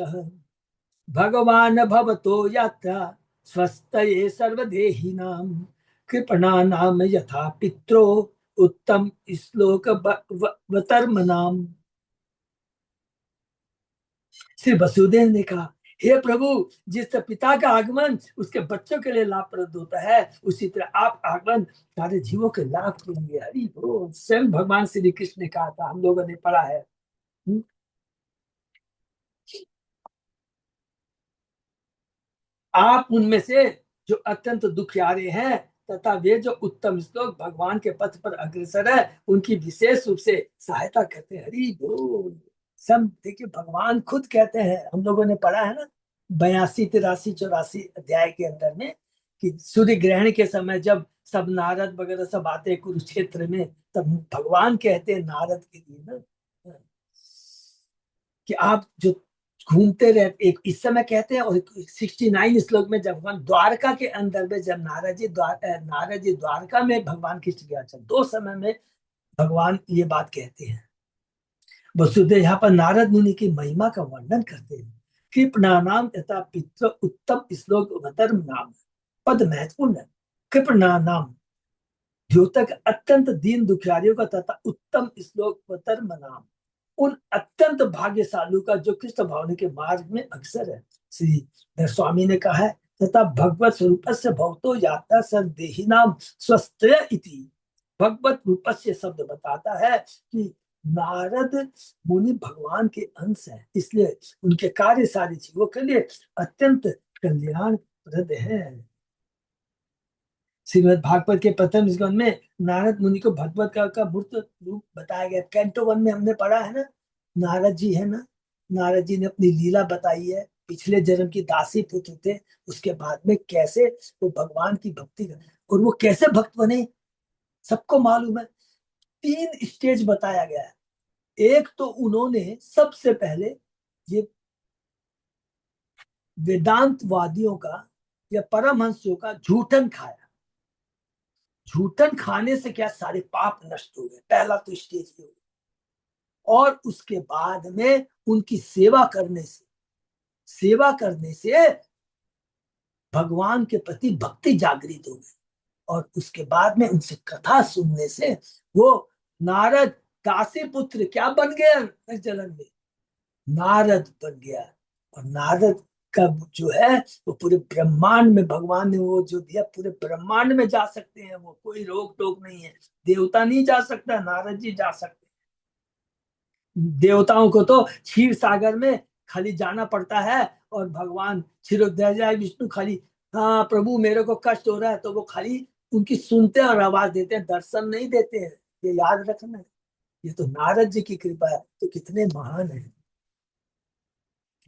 भगवान भवतो यात्रा स्वस्तये सर्वदेहिनां कृपणानां यथा पित्रो उत्तम श्लोक वतर्मनाम। श्री वसुदेव ने कहा, हे प्रभु, जिस पिता का आगमन उसके बच्चों के लिए लाभप्रद होता है, उसी तरह आप आगमन सारे जीवों के लाभ के लिए। हरि बोल। स्वयं भगवान श्री कृष्ण ने कहा था, हम लोगों ने पढ़ा है। आप उनमें से जो अत्यंत दुखियारे हैं तथा वे जो उत्तम श्लोक भगवान के पथ पर अग्रसर है उनकी विशेष रूप से सहायता करते हैं। हरि बोल। सब देखिए भगवान खुद कहते हैं, हम लोगों ने पढ़ा है ना 82, 83, 84 अध्याय के अंदर में कि सूर्य ग्रहण के समय जब सब नारद वगैरह सब आते हैं कुरुक्षेत्र में, तब भगवान कहते हैं नारद के लिए ना कि आप जो घूमते रहे, एक इस समय कहते हैं, और 69 श्लोक में जब भगवान द्वारका के अंदर में जब नारद जी द्वारका में भगवान कृष्ण के आचरण, दो समय में भगवान ये बात कहते हैं। वसुदेव यहाँ पर नारद मुनि की महिमा का वर्णन करते हैं। कृपणानाम यथा पितृ उत्तम श्लोक अवतर्म नाम पद महत्वपूर्ण है। कृपणानाम द्योतक अत्यंत दीन दुखियारियों का तथा उत्तम श्लोक अवतर्म नाम उन अत्यंत भाग्यशालु का जो कृष्ण भावने के मार्ग में अक्सर है। श्री स्वामी ने कहा है तथा भगवत स्वरूप से भक्तो यात्रा सर्देही नाम स्वस्थ इति। भगवत रूप से शब्द बताता है कि नारद मुनि भगवान के अंश है, इसलिए उनके कार्य सारे जीवों के लिए अत्यंत कल्याणप्रद है। श्रीमद् भागवत के प्रथम स्कंद में नारद मुनि को भगवत का मूर्त रूप बताया गया। कैंटो 1 में हमने पढ़ा है ना, नारद जी है ना, नारद जी ने अपनी लीला बताई है, पिछले जन्म की दासी पुत्र थे, उसके बाद में कैसे वो भगवान की भक्ति कर, और वो कैसे भक्त बने सबको मालूम है। 3 स्टेज बताया गया है। एक तो उन्होंने सबसे पहले ये वेदांतवादियों का या परमहंसियों का झूठन खाया। झूठन खाने से क्या सारे पाप नष्ट हो गए, पहला तो स्टेज ये हो। और उसके बाद में उनकी सेवा करने से भगवान के प्रति भक्ति जागृत हो गई। और उसके बाद में उनसे कथा सुनने से वो नारद दासी पुत्र क्या बन गया, इस जन्म में नारद बन गया। और नारद का जो है वो पूरे ब्रह्मांड में भगवान ने वो जो दिया, पूरे ब्रह्मांड में जा सकते हैं, वो कोई रोक टोक नहीं है। देवता नहीं जा सकता, नारद जी जा सकते हैं। देवताओं को तो क्षीर सागर में खाली जाना पड़ता है, और भगवान क्षीरोध्याय विष्णु खाली हाँ प्रभु मेरे को कष्ट हो रहा है तो वो खाली उनकी सुनते हैं और आवाज देते हैं, दर्शन नहीं देते हैं। ये याद रखना है। ये तो नारद जी की कृपा है, तो कितने महान है।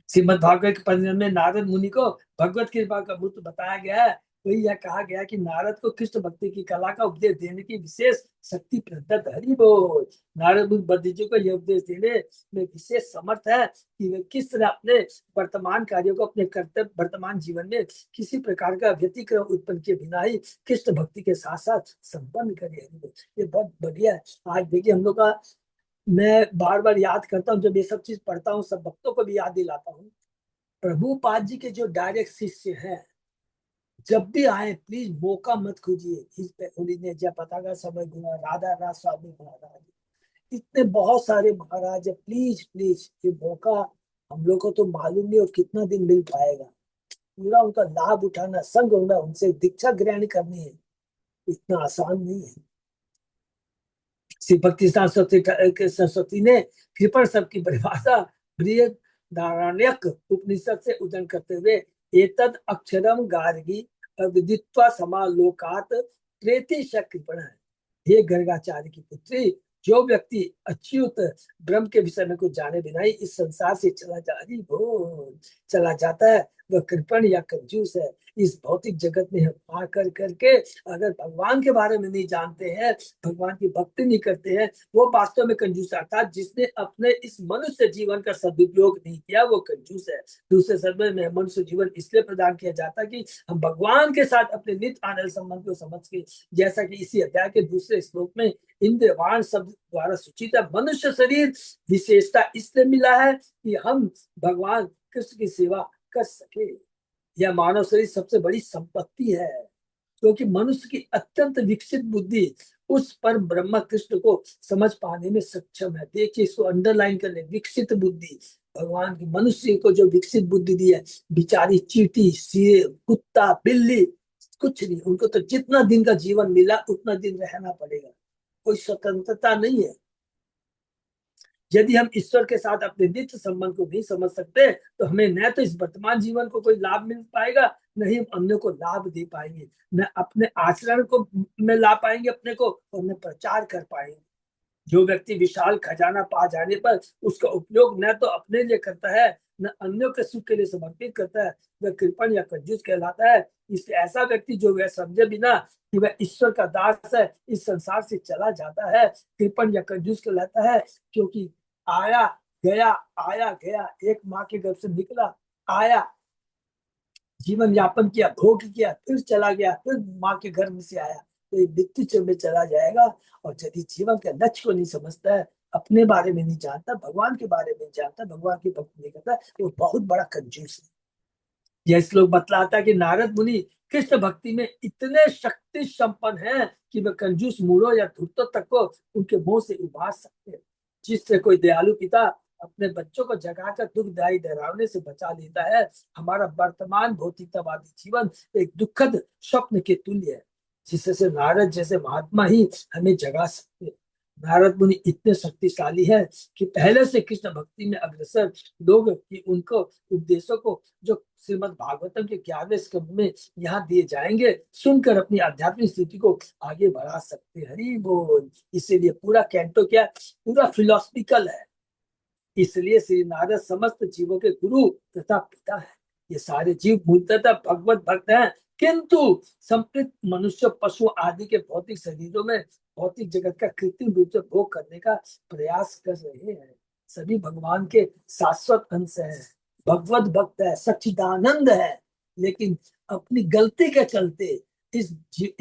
श्रीमद् भागवत के पंद्रह में नारद मुनि को भगवत कृपा का मूर्त बताया गया है। वही यह कहा गया कि नारद को कृष्ण भक्ति की कला का उपदेश देने की विशेष शक्ति प्रदत्त। हरि बोल। नारद मुनि बद्री जी को यह उपदेश देने में विशेष समर्थ है कि वे किस तरह अपने वर्तमान कार्यों को अपने कर्तव्य वर्तमान जीवन में किसी प्रकार का व्यतिक्रम उत्पन्न किए बिना ही कृष्ण भक्ति के साथ साथ संपन्न करे। ये बहुत बढ़िया है। आज देखिए हम लोग का, मैं बार बार याद करता हूँ, जब ये सब चीज पढ़ता हूँ सब भक्तों को भी याद दिलाता हूँ। प्रभुपाद जी के जो डायरेक्ट शिष्य हैं, जब भी आए प्लीज मौका मत खोजिए। इस पे ने जब पता का समय गुना राधा राज स्वामी महाराज, इतने बहुत सारे महाराज है, प्लीज प्लीज ये मौका हम लोग को तो मालूम नहीं और कितना दिन मिल पाएगा। पूरा उनका लाभ उठाना, संग होना, उनसे दीक्षा ग्रहण करनी है, इतना आसान नहीं है। श्री भक्ति सरस्वती ने कृपण सब की परिभाषा बृहद नारायणक उपनिषद से उदन करते हुए एतद अक्षरम गार्गी विदित्वा समालोकात प्रेति कृपण है। हे गर्गाचार्य की पुत्री, जो व्यक्ति अच्युत ब्रह्म के विषय में कुछ जाने बिना ही इस संसार से चला जाता है, वह कृपण या कंजूस है। इस भौतिक जगत में हम आकर करके अगर भगवान के बारे में नहीं जानते हैं, भगवान की भक्ति नहीं करते हैं, वो वास्तव में कंजूस है। अर्थात जिसने अपने इस मनुष्य जीवन का सदुपयोग नहीं किया वो कंजूस है। दूसरे शब्द में मनुष्य जीवन इसलिए प्रदान किया जाता है कि हम भगवान के साथ अपने नित्य आनंद संबंध को समझ के, जैसा कि इसी अध्याय के दूसरे श्लोक में इंद्रवाण शब्द द्वारा सूचित है, मनुष्य शरीर विशेषता इसलिए मिला है कि हम भगवान कृष्ण की सेवा कर सके। यह मानव शरीर सबसे बड़ी संपत्ति है, क्योंकि मनुष्य की अत्यंत विकसित बुद्धि उस पर ब्रह्म कृष्ण को समझ पाने में सक्षम है। देखिए इसको अंडरलाइन कर ले, विकसित बुद्धि। भगवान की मनुष्य को जो विकसित बुद्धि दी है, बिचारी चींटी, शेर, कुत्ता, बिल्ली कुछ नहीं, उनको तो जितना दिन का जीवन मिला उतना दिन रहना पड़ेगा, कोई स्वतंत्रता नहीं है। यदि हम ईश्वर के साथ अपने नित्य संबंध को नहीं समझ सकते तो हमें न तो इस वर्तमान जीवन को कोई लाभ मिल पाएगा, नहीं हम अन्य को लाभ दे पाएंगे, न अपने आचरण को में ला पाएंगे अपने को, और न प्रचार कर पाएंगे। जो व्यक्ति विशाल खजाना पा जाने पर उसका उपयोग न तो अपने लिए करता है न अन्यों के सुख के लिए समर्पित करता है, वह कृपण या कंजूस कहलाता है। इसलिए ऐसा व्यक्ति जो वह समझे बिना कि वह ईश्वर का दास है, इस संसार से चला जाता है, कृपण या कंजूस कहलाता है। क्योंकि आया गया, आया गया, एक माँ के गर्भ से निकला, आया, जीवन यापन किया, भोग किया, फिर चला गया, फिर माँ के गर्भ से आया, तो ये मृत्यु में चला जाएगा। और यदि जीवन के लक्ष्य को नहीं समझता है, अपने बारे में नहीं जानता, भगवान के बारे में नहीं जानता, भगवान की भक्ति नहीं करता, तो वो बहुत बड़ा कंजूस है। यह श्लोक बतलाता है कि नारद मुनि कृष्ण भक्ति में इतने शक्ति संपन्न हैं कि वे कंजूस मूढ़ों या धूर्तों तक को उनके मुंह से उबार सकते हैं। जिससे कोई दयालु पिता अपने बच्चों को जगाकर दुखदायी डरावने से बचा लेता है, हमारा वर्तमान भौतिकतावादी जीवन एक दुखद स्वप्न के तुल्य है, जिससे नारद जैसे महात्मा ही हमें जगा सकते हैं। नारद मुनि इतने शक्तिशाली है कि पहले से कृष्ण भक्ति में अग्रसर लोग कि उनको उपदेशों को जो श्रीमद् भागवतम के 11वें स्कंद में यहाँ दिए जाएंगे सुनकर अपनी आध्यात्मिक स्थिति को आगे बढ़ा सकते हैं। हरि बोल। इसीलिए पूरा कैंटो क्या है? पूरा फिलोसफिकल है। इसलिए श्री नारद समस्त जीवों के गुरु तथा पिता है। ये सारे जीव मूलतः भगवत भक्त हैं, किंतु संप्रति मनुष्य, पशु आदि के भौतिक शरीरों में भौतिक जगत का कृत्रिम रूप से भोग करने का प्रयास कर रहे हैं। सभी भगवान के शाश्वत अंश है, भगवत भक्त है, सच्चिदानंद है, लेकिन अपनी गलती के चलते इस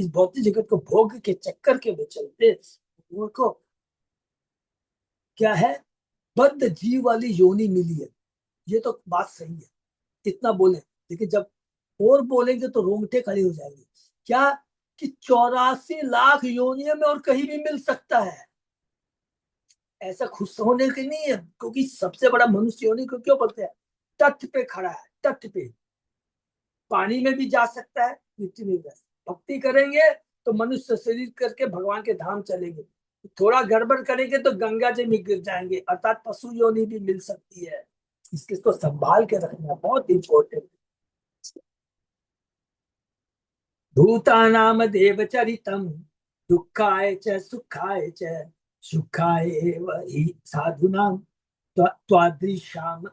भौतिक जगत को भोग के चक्कर के में चलते उनको क्या है, बद्ध जीव वाली योनि मिली है। ये तो बात सही है, इतना बोले, लेकिन जब और बोलेंगे तो रोंगटे खड़े हो जाएंगे। क्या कि 84 लाख योनियों में और कहीं भी मिल सकता है, ऐसा खुश होने के नहीं है, क्योंकि सबसे बड़ा मनुष्य योनि को क्यों बोलते हैं? तथ्य पे खड़ा है, तथ्य पे। पानी में भी जा सकता है, मिट्टी में भी जा सकता है। भक्ति करेंगे तो मनुष्य शरीर करके भगवान के धाम चलेंगे, थोड़ा गड़बड़ करेंगे तो गंगा जी में गिर जाएंगे, अर्थात पशु योनि भी मिल सकती है। इसको संभाल के रखना बहुत इंपॉर्टेंट। भूतानाम देवचरितम दुखाय च सुखाय च सुखाय एव हि साधुनाम त्वादृशाम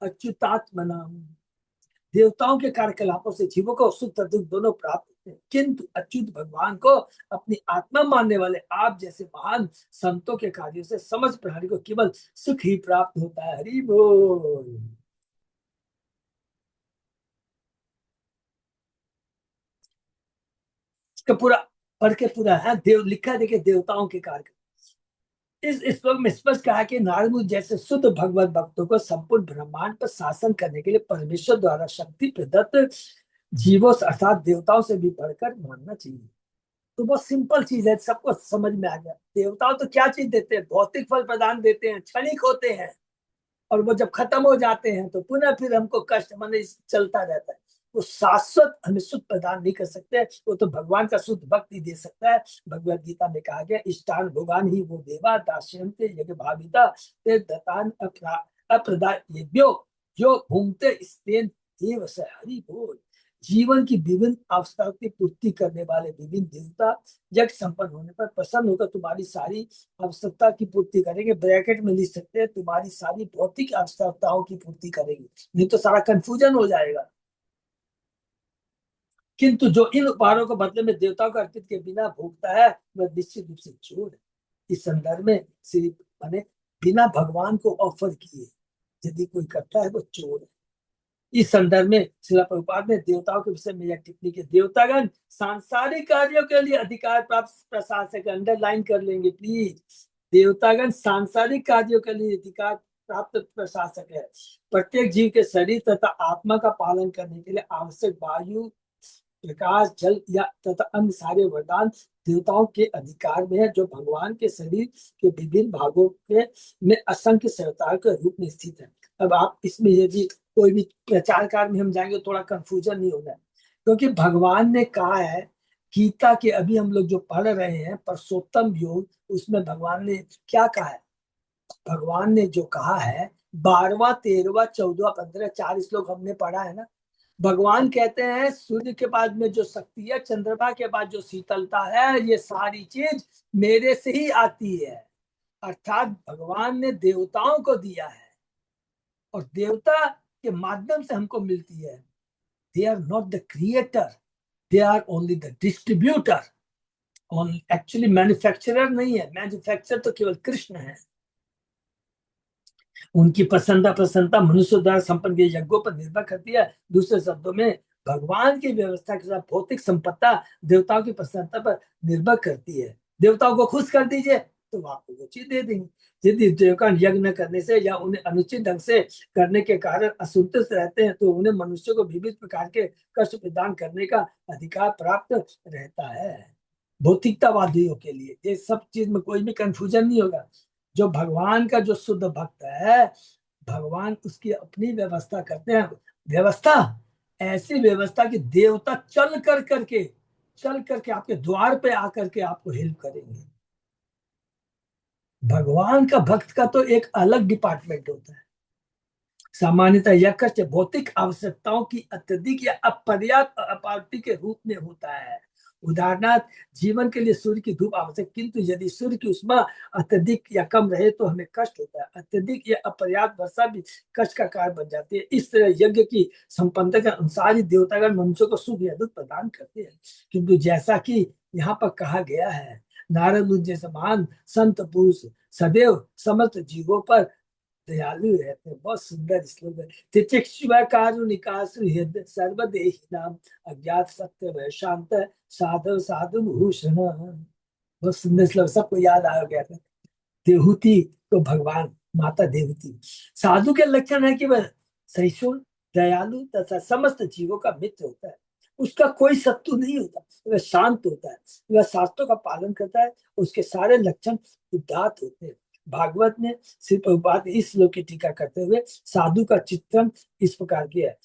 अच्युतात्मनाम। देवताओं के कार्यकलापों से जीवों को सुख तथा दुख दोनों प्राप्त होते हैं, किंतु अच्युत भगवान को अपनी आत्मा मानने वाले आप जैसे महान संतों के कार्यों से समझ प्राणी को केवल सुख ही प्राप्त होता है। हरि बोल। इसका पूरा पढ़ के पूरा है, देव लिखा देखिए देवताओं के कार्य। इस श्लोक में स्पष्ट कहा कि नारद मुनि जैसे शुद्ध भगवत भक्तों को संपूर्ण ब्रह्मांड पर शासन करने के लिए परमेश्वर द्वारा शक्ति प्रदत्त जीवों अर्थात देवताओं से भी बढ़कर मानना चाहिए। तो बहुत सिंपल चीज है, सबको समझ में आ गया। देवताओं तो क्या चीज देते हैं? भौतिक फल प्रदान देते हैं, क्षणिक होते हैं, और वो जब खत्म हो जाते हैं तो पुनः फिर हमको कष्ट मन चलता रहता है। वो शाश्वत हमें सुख प्रदान नहीं कर सकते, वो तो भगवान का शुद्ध भक्त ही दे सकता है। भगवत गीता में कहा गया, इष्टान भोगान ही वो देवा दास्यन्ते यज्ञ भाविता ते दतान अप्रदा यज्ञो जो भूमते स्तेन देव स। हरि बोल। जीवन की विभिन्न आवश्यकताओं की पूर्ति करने वाले विभिन्न देवता यज्ञ संपन्न होने पर प्रसन्न होकर तुम्हारी सारी आवश्यकता की पूर्ति करेंगे। ब्रैकेट में लिख सकते हैं, तुम्हारी सारी भौतिक आवश्यकताओं की पूर्ति करेंगे, नहीं तो सारा कंफ्यूजन हो जाएगा। किंतु जो इन उपहारों को बदले में देवताओं को अर्पित के बिना भोगता है वह निश्चित रूप से चोर है। इस संदर्भ में श्री माने बिना भगवान को ऑफर किए यदि कोई करता है वो चोर है। इस संदर्भ में श्रील प्रभुपाद ने देवताओं के विषय में यह टिप्पणी की, देवतागण सांसारिक कार्यों के लिए अधिकार प्राप्त प्रशासक, अंडरलाइन कर लेंगे प्लीज, देवतागण सांसारिक कार्यों के लिए अधिकार प्राप्त प्रशासक है। प्रत्येक जीव के शरीर तथा आत्मा का पालन करने के लिए आवश्यक वायु, प्रकाश, जल या तथा अन्य सारे वरदान देवताओं के अधिकार में है, जो भगवान के शरीर के विभिन्न भागों के में असंख्य सवतार के रूप में स्थित है। अब आप इसमें यदि कोई भी प्रचार कार्य में हम जाएंगे तो थोड़ा कंफ्यूजन नहीं होगा, क्योंकि भगवान ने कहा है गीता के अभी हम लोग जो पढ़ रहे हैं पुरुषोत्तम योग, उसमें भगवान ने क्या कहा है? भगवान ने जो कहा है 12वां 13वां 14वां 15 4 श्लोक हमने पढ़ा है ना, भगवान कहते हैं सूर्य के बाद में जो शक्ति है, चंद्रमा के बाद जो शीतलता है, ये सारी चीज मेरे से ही आती है। अर्थात भगवान ने देवताओं को दिया है और देवता के माध्यम से हमको मिलती है। They are not the creator, they are only the distributor. Actually manufacturer नहीं है, मैन्युफैक्चर तो केवल कृष्ण है। उनकी प्रसन्नता प्रसन्नता मनुष्य द्वारा संपन्न यज्ञों पर निर्भर करती है। दूसरे शब्दों में भगवान की व्यवस्था के साथ भौतिक संपत्ता देवताओं की प्रसन्नता पर निर्भर करती है। देवताओं को खुश कर दीजिए तो वो आपको वो चीज दे देंगे। यदि देवता यज्ञ न करने से या उन्हें अनुचित ढंग से करने के कारण असंतुष्ट रहते हैं तो उन्हें मनुष्य को विविध प्रकार के कष्ट प्रदान करने का अधिकार प्राप्त रहता है। भौतिकतावादियों के लिए ये सब चीज में कोई भी कंफ्यूजन नहीं होगा। जो भगवान का जो शुद्ध भक्त है, भगवान उसकी अपनी व्यवस्था करते हैं। व्यवस्था ऐसी व्यवस्था कि देवता चल करके आपके द्वार पे आकर के आपको हेल्प करेंगे। भगवान का भक्त का तो एक अलग डिपार्टमेंट होता है। सामान्यतः यह कष्ट भौतिक आवश्यकताओं की अत्यधिक या अपर्याप्त आपूर्ति के रूप में होता है। उदाहरणार्थ जीवन के लिए सूर्य की धूप आवश्यक, किंतु यदि सूर्य की उष्मा अत्यधिक या कम रहे तो हमें कष्ट होता है। अत्यधिक या अपर्याप्त वर्षा भी कष्ट का कारण बन जाती है। इस तरह यज्ञ की संपन्नता के अनुसार ही देवतागण मनुष्य को सुख या दुख प्रदान करते हैं। किंतु जैसा कि यहाँ पर कहा गया है, नारद जैसे महान संत पुरुष सदैव समस्त जीवों पर दयालु रहते हैं। बहुत सुंदर श्लोक है। तितिक्षुवा कारुणिकासु हृदय सर्वदेहि नाम अज्ञात सत्य वै शांत साधु साधु भूषण। बहुत सुंदर श्लोक, सबको याद आ गया था। देहूति तो भगवान माता देवती। साधु के लक्षण है कि वह सहिष्णु, दयालु तथा समस्त जीवों का मित्र होता है। उसका कोई शत्रु नहीं होता। वह शांत होता है, वह शास्त्रों का पालन करता है। उसके सारे लक्षण उदात्त होते हैं। भागवत में श्री प्रभुपाद इस श्लोक की टीका करते हुए साधु का चित्रण इस प्रकार किया है।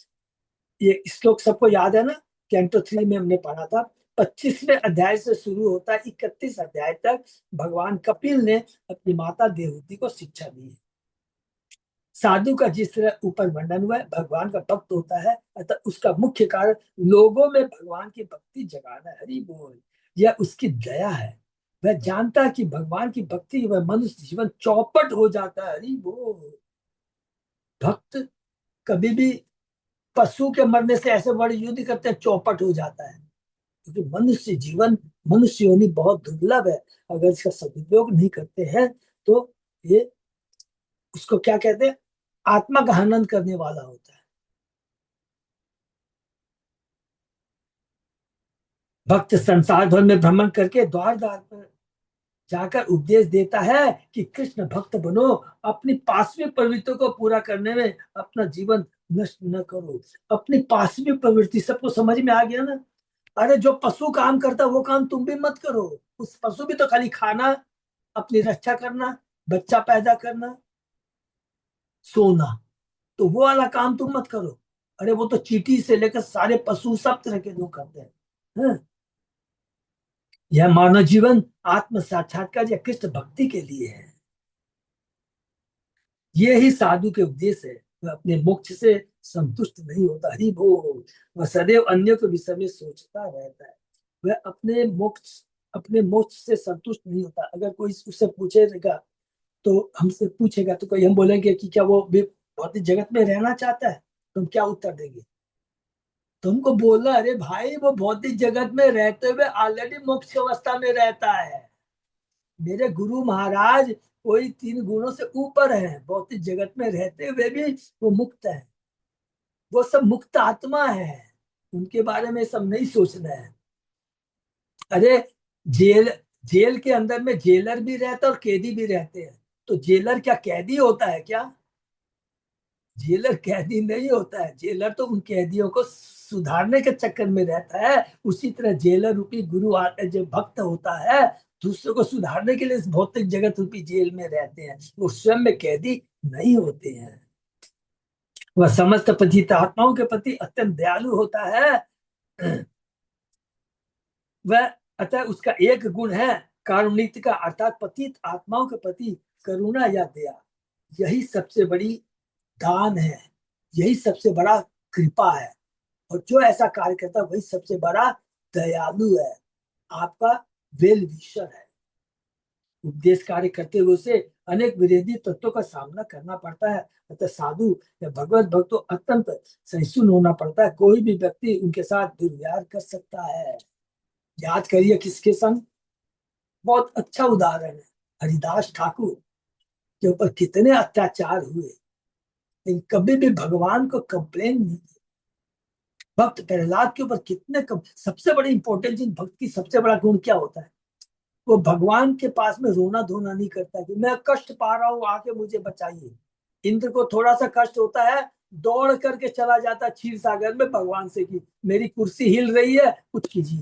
ये श्लोक सबको याद है ना, कैंटो 3 में हमने पढ़ा था। 25वें अध्याय से शुरू होता है 31 अध्याय तक भगवान कपिल ने अपनी माता देवहूति को शिक्षा दी है। साधु का जिस तरह ऊपर वर्णन हुआ है, भगवान का भक्त होता है अतः उसका मुख्य कारण लोगों में भगवान की भक्ति जगाना है। हरि बोल। यह उसकी दया है। वह जानता है कि भगवान की भक्ति वह मनुष्य जीवन चौपट हो जाता है। हरि बोल। भक्त कभी भी पशु के मरने से ऐसे बड़े युद्ध करते हैं चौपट हो जाता है, क्योंकि मनुष्य जीवन, मनुष्य योनि बहुत दुर्लभ है। अगर इसका सदुपयोग नहीं करते हैं तो ये उसको क्या कहते हैं, आत्मा का हनन करने वाला होता है। भक्त संसार भर में भ्रमण करके द्वार द्वार पर जाकर उपदेश देता है कि कृष्ण भक्त बनो, अपनी पांचवी प्रवृत्तियों को पूरा करने में अपना जीवन नष्ट न करो। अपनी पांचवी प्रवृत्ति सबको समझ में आ गया ना। अरे जो पशु काम करता वो काम तुम भी मत करो। उस पशु भी तो खाली खाना, अपनी रक्षा करना, बच्चा पैदा करना, सोना, तो वो वाला काम तुम मत करो। अरे वो तो चींटी से लेकर सारे पशु सब तरह के लोग करते हैं। हाँ? यह मानव जीवन आत्म साक्षात्कार या कृष्ण भक्ति के लिए है। ये ही साधु के उपदेश है। वह अपने मोक्ष से संतुष्ट नहीं होता। हरि बोल। वह सदैव अन्य के विषय में सोचता रहता है। वह अपने मोक्ष से संतुष्ट नहीं होता। अगर कोई उससे पूछेगा तो हमसे पूछेगा तो कोई हम बोलेंगे कि क्या वो भी भौतिक जगत में रहना चाहता है, तो हम क्या उत्तर देंगे? तुमको बोला अरे भाई वो भौतिक जगत में रहते हुए ऑलरेडी मोक्ष अवस्था में रहता है। मेरे गुरु महाराज कोई 3 गुणों से ऊपर है, भौतिक जगत में रहते हुए भी वो मुक्त है। वो सब मुक्त आत्मा है, उनके बारे में सब नहीं सोचना है। अरे जेल जेल के अंदर में जेलर भी रहता है और कैदी भी रहते हैं। तो जेलर क्या कैदी होता है क्या? जेलर कैदी नहीं होता है। जेलर तो उन कैदियों को सुधारने के चक्कर में रहता है। उसी तरह जेलर रूपी गुरु जो भक्त होता है दूसरों को सुधारने के लिए इस भौतिक जगत रूपी जेल में रहते हैं। वो स्वयं में कैदी नहीं होते हैं। वह समस्त पतित आत्माओं के प्रति अत्यंत दयालु होता है। वह अतः उसका एक गुण है कारुणिक का, अर्थात पतित आत्माओं के प्रति करुणा या दया। यही सबसे बड़ी दान है, यही सबसे बड़ा कृपा है। और जो ऐसा कार्य करता है वही सबसे बड़ा दयालु है, आपका वेल विशर है। उपदेश कार्य करते हुए उसे अनेक विरोधी तत्वों का सामना करना पड़ता है, अतः साधु या भगवत भक्त तो अत्यंत सहिष्णु होना पड़ता है। कोई भी व्यक्ति उनके साथ दुर्व्यवहार कर सकता है। याद करिए किसके संग, बहुत अच्छा उदाहरण है, हरिदास ठाकुर के ऊपर कितने अत्याचार हुए, लेकिन कभी भी भगवान को कंप्लेन नहीं किया। भक्त प्रहलाद के ऊपर कितने सबसे बड़ी इंपॉर्टेंट चीज, भक्त की सबसे बड़ा गुण क्या होता है, वो भगवान के पास में रोना धोना नहीं करता कि मैं कष्ट पा रहा हूं, आके मुझे बचाइए। इंद्र को थोड़ा सा कष्ट होता है, दौड़ करके चला जाता क्षीर सागर में भगवान से कि मेरी कुर्सी हिल रही है, कुछ कीजिए।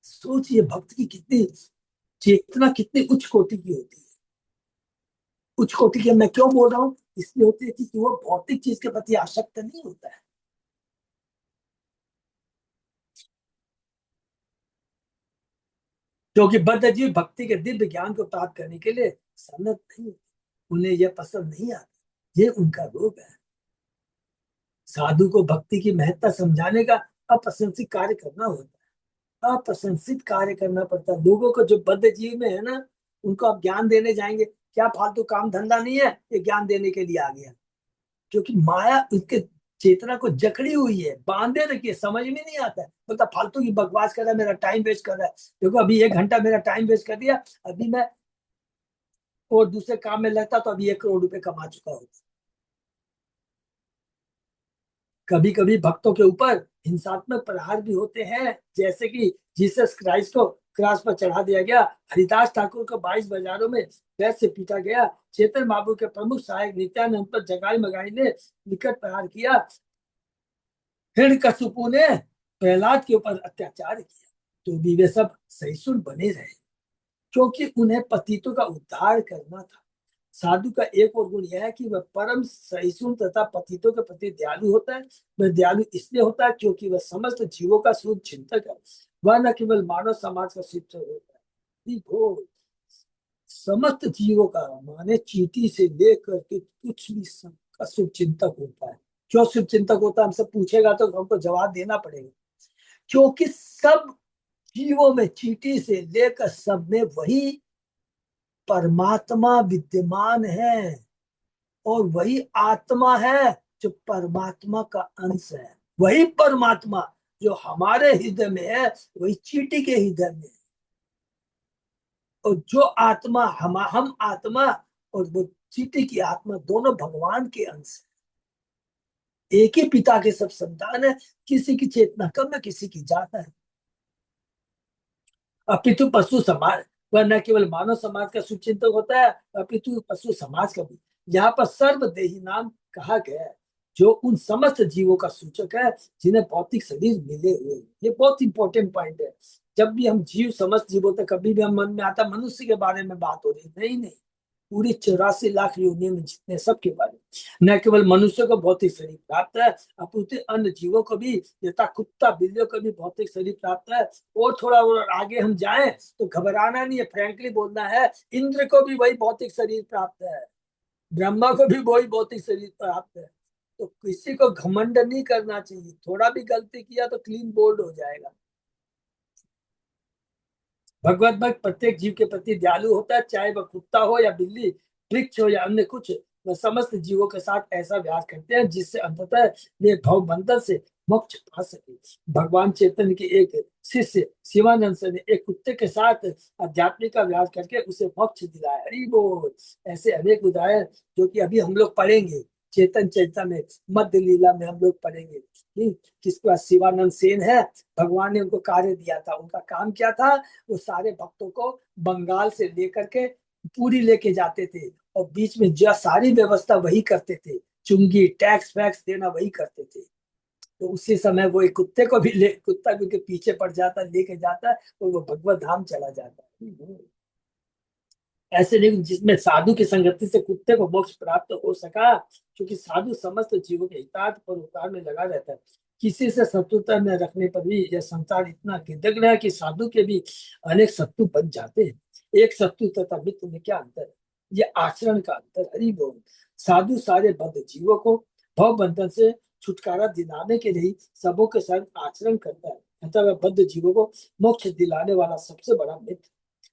सोचिए भक्त की कितनी चेतना, कितनी उच्च कोटि की होती है। उच्च कोटि की मैं क्यों बोल रहा हूँ, इसलिए होती है कि वो भौतिक चीज के प्रति आसक्त नहीं होता है। क्योंकि बद्ध जीव भक्ति के दिव्य ज्ञान को प्राप्त करने के लिए सन्नत नहीं होते, उन्हें यह पसंद नहीं आता, ये उनका रोग है। साधु को भक्ति की महत्ता समझाने का अप्रशंसित कार्य करना होता है, अप्रशंसित कार्य करना पड़ता है। लोगों को जो बद्ध जीव में है ना, उनको आप ज्ञान देने जाएंगे, क्या फालतू काम धंधा नहीं है, ये ज्ञान देने के लिए आ गया। क्योंकि माया उसके चेतना को जकड़ी हुई है, बांधे रखिए, समझ में नहीं आता है, बोलता फालतू की बकवास कर रहा है, मेरा टाइम वेस्ट कर रहा है। देखो अभी 1 घंटा मेरा टाइम वेस्ट कर दिया, अभी मैं और दूसरे काम में लगता तो अभी 1 करोड़ रुपए कमा चुका होता। कभी कभी भक्तों के ऊपर हिंसात्मक प्रहार भी होते हैं, जैसे कि जीसस क्राइस्ट को क्रॉस पर चढ़ा दिया गया, हरिदास ठाकुर को 22 बाजारों में पैर से पीटा गया, चेतन बाबू के प्रमुख सहायक नित्यानंद पर जगाई मगाई ने निकट प्रहार किया, हिरण्यकशिपु ने प्रहलाद के ऊपर अत्याचार किया, तो भी वे सब सहिष्णु बने रहे, क्योंकि उन्हें पतितों का उद्धार करना था। साधु का एक और गुण यह है कि वह परम सहिष्णु तथा पतितों के प्रति दयालु होता है। वह दयालु इसलिए होता है क्योंकि वह समस्त जीवों का शुद्ध चिंतक है, वह न केवल मानव समाज का शिक्षक होता है, वो समस्त जीवों का, माने चींटी से लेकर के कुछ भी सबका शुभ चिंतक होता है। क्यों शुभ चिंतक होता है, हमसे पूछेगा तो हमको जवाब देना पड़ेगा, क्योंकि सब जीवों में चींटी से लेकर सब में वही परमात्मा विद्यमान है, और वही आत्मा है जो परमात्मा का अंश है। वही परमात्मा जो हमारे हृदय में है वही चींटी के हृदय में है, और जो आत्मा हम आत्मा और वो चींटी की आत्मा दोनों भगवान के अंश है। एक ही पिता के सब संतान है, किसी की चेतना कम है, किसी की ज्यादा है। अपितु पशु समाज, वह न केवल मानव समाज का सुचिंतक होता है, अपितु पशु समाज का भी। यहाँ पर सर्वदेही नाम कहा गया है, जो उन समस्त जीवों का सूचक है जिन्हें भौतिक शरीर मिले हुए। ये बहुत इंपॉर्टेंट पॉइंट है। जब भी हम जीव, समस्त जीवों तक कभी भी हम मन में आता मनुष्य के बारे में बात हो रही, नहीं नहीं, पूरी 84 लाख योनियों में जितने सबके बारे में। न केवल मनुष्य को भौतिक शरीर प्राप्त है, अपितु अन्य जीवों को भी, यथा कुत्ता बिल्लियों को भी भौतिक शरीर प्राप्त है। और थोड़ा और आगे हम जाएं तो घबराना नहीं है, फ्रैंकली बोलना है, इंद्र को भी वही भौतिक शरीर प्राप्त है, ब्रह्मा को भी वही भौतिक शरीर प्राप्त है। तो किसी को घमंड नहीं करना चाहिए, थोड़ा भी गलती किया तो क्लीन बोल्ड हो जाएगा। भगवत भक्त प्रत्येक जीव के प्रति दयालु होता है, चाहे वह कुत्ता हो या बिल्ली, वृक्ष हो या अन्य कुछ। वह समस्त जीवों के साथ ऐसा व्यवहार करते हैं जिससे अंततः वे भव बंधन से मोक्ष पा सके। भगवान चैतन्य के एक शिष्य शिवानंद ने एक कुत्ते के साथ आध्यात्मिक का व्यवहार करके उसे मोक्ष दिलाया। हरि बोल। ऐसे अनेक उदाहरण जो कि अभी हम लोग पढ़ेंगे चेतन चैतन्य में, मध्य लीला में हम लोग पढ़ेंगे। किसके पास शिवानंद सेन है, भगवान ने उनको कार्य दिया था। उनका काम क्या था, वो सारे भक्तों को बंगाल से लेकर के पूरी लेके जाते थे, और बीच में जो सारी व्यवस्था वही करते थे, चुंगी टैक्स वैक्स देना वही करते थे। तो उसी समय वो एक कुत्ते को भी कुत्ता भी उनके पीछे पड़ जाता, लेके जाता, और वो भगवत धाम चला जाता। ऐसे नहीं जिसमें साधु की संगति से कुत्ते को मोक्ष प्राप्त हो सका, क्योंकि साधु समस्त जीवों के हितार्थ पर उपकार में लगा रहता है। किसी से शत्रुता न रखने पर भी यह संसार इतना कृतज्ञ है कि साधु के भी अनेक शत्रु बन जाते हैं। एक शत्रु तथा मित्र में क्या अंतर है, ये आचरण का अंतर। हरि बोल। साधु सारे बद्ध जीवों को भव बंधन से छुटकारा दिलाने के लिए सबों के साथ आचरण करता है, अतः वह बद्ध जीवों को मोक्ष दिलाने वाला सबसे बड़ा मित्र।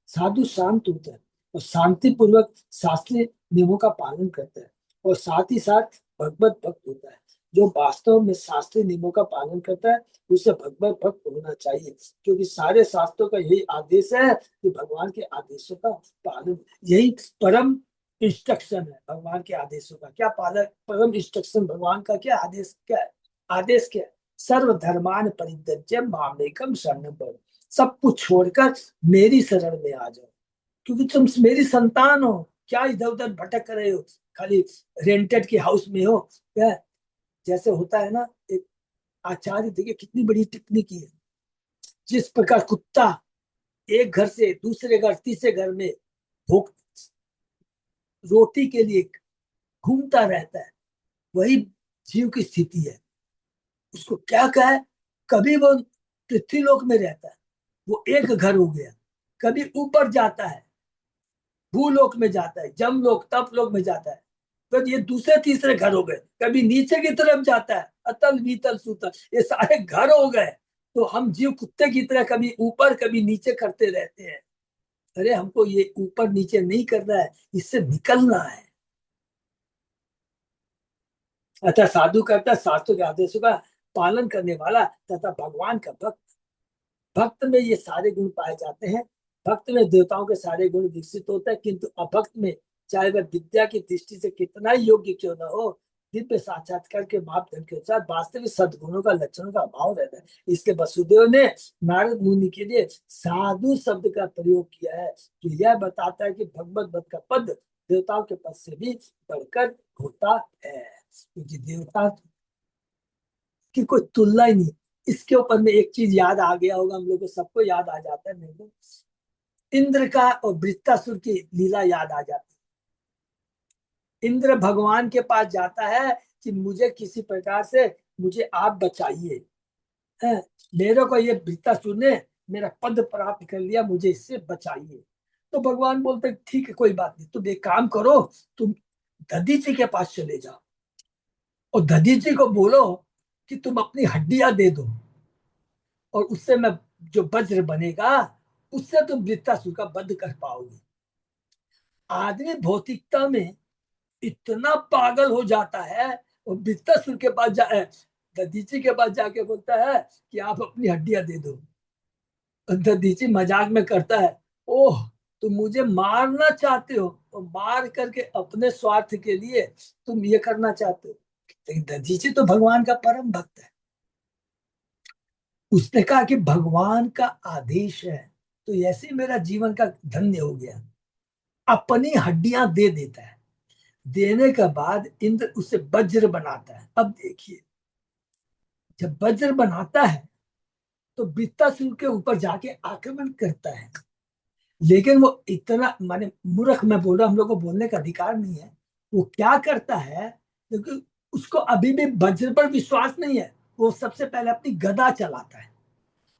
साधु शांत होता है और शांति पूर्वक शास्त्रीय नियमों का पालन करता है, और साथ ही साथ भगवत भक्त होता है। जो वास्तव में शास्त्रीय नियमों का पालन करता है उसे भगवत भक्त होना चाहिए, क्योंकि सारे शास्त्रों का यही आदेश है कि भगवान के आदेशों का पालन, यही परम इंस्ट्रक्शन है। भगवान के आदेशों का क्या पालन, परम इंस्ट्रक्शन भगवान का क्या आदेश, क्या है आदेश, क्या है? सर्वधर्मान परित्यज्य मामेकम शरणं व्रज। सब कुछ छोड़कर मेरी शरण में आ जाओ, क्योंकि तुम मेरी संतान हो। क्या इधर उधर भटक रहे हो, खाली रेंटेड के हाउस में हो क्या? जैसे होता है ना, एक आचार्य देखिए कितनी बड़ी टिप्पणी है। जिस प्रकार कुत्ता एक घर से दूसरे घर तीसरे घर में भूख रोटी के लिए घूमता रहता है, वही जीव की स्थिति है। उसको क्या कहे, कभी वो पृथ्वीलोक में रहता है, वो एक घर हो गया, कभी ऊपर जाता है भूलोक में जाता है, जमलोक तपलोक में जाता है, तो ये दूसरे तीसरे घर हो गए। कभी नीचे की तरफ जाता है, अतल बीतल सुतल, ये सारे घर हो गए। तो हम जीव कुत्ते की तरह कभी ऊपर कभी नीचे करते रहते हैं। अरे हमको ये ऊपर नीचे नहीं करना है, इससे निकलना है। अतः साधु करता शास्त्रों के आदेशों का पालन करने वाला तथा भगवान का भक्त। भक्त में ये सारे गुण पाए जाते हैं। भक्त में देवताओं के सारे गुण विकसित होते हैं, किंतु अभक्त में चाहे वह विद्या की दृष्टि से कितना ही योग्य क्यों न हो, दिव्य साक्षात्कार के मापदंड के अनुसार वास्तविक सद्गुणों का लक्षणों का अभाव रहता है। इसके वसुदेव ने नारद मुनि के लिए साधु शब्द का प्रयोग किया है, जो यह बताता है कि भगवत भक्त का पद देवताओं के पद से भी बढ़कर होता है, क्योंकि देवता की कोई तुलना ही नहीं। इसके ऊपर में एक चीज याद आ गया होगा, हम लोग को सबको याद आ जाता है, मेरे को इंद्र का और वृत्तासुर की लीला याद आ जाती है। इंद्र भगवान के पास जाता है कि मुझे किसी प्रकार से मुझे आप बचाइए, मेरे को ये वृत्तासुर ने मेरा पद प्राप्त कर लिया, मुझे इससे बचाइए। तो भगवान बोलते ठीक है कोई बात नहीं, तुम एक काम करो, तुम दधीची के पास चले जाओ और दधीची को बोलो कि तुम अपनी हड्डियां दे दो, और उससे मैं जो वज्र बनेगा उससे तुम वृत्तासुर का वध कर पाओगे। आदमी भौतिकता में इतना पागल हो जाता है, और वृत्तासुर के पास दधीची के पास जाके बोलता है कि आप अपनी हड्डियां दे दो। दधीची मजाक में करता है, ओह तुम मुझे मारना चाहते हो, और मार करके अपने स्वार्थ के लिए तुम ये करना चाहते हो। लेकिन दधीची तो भगवान का परम भक्त है। उसने कहा कि भगवान का आदेश है, तो ऐसे मेरा जीवन का धन्य हो गया। अपनी हड्डियां दे देता है। देने के बाद इंद्र उसे वज्र बनाता है। अब देखिए, जब वज्र बनाता है तो वृत्तासुर के ऊपर जाके आक्रमण करता है, लेकिन वो इतना, माने मूर्ख मैं बोल रहा, हम लोग को बोलने का अधिकार नहीं है। वो क्या करता है, क्योंकि उसको अभी भी वज्र पर विश्वास नहीं है, वो सबसे पहले अपनी गदा चलाता है,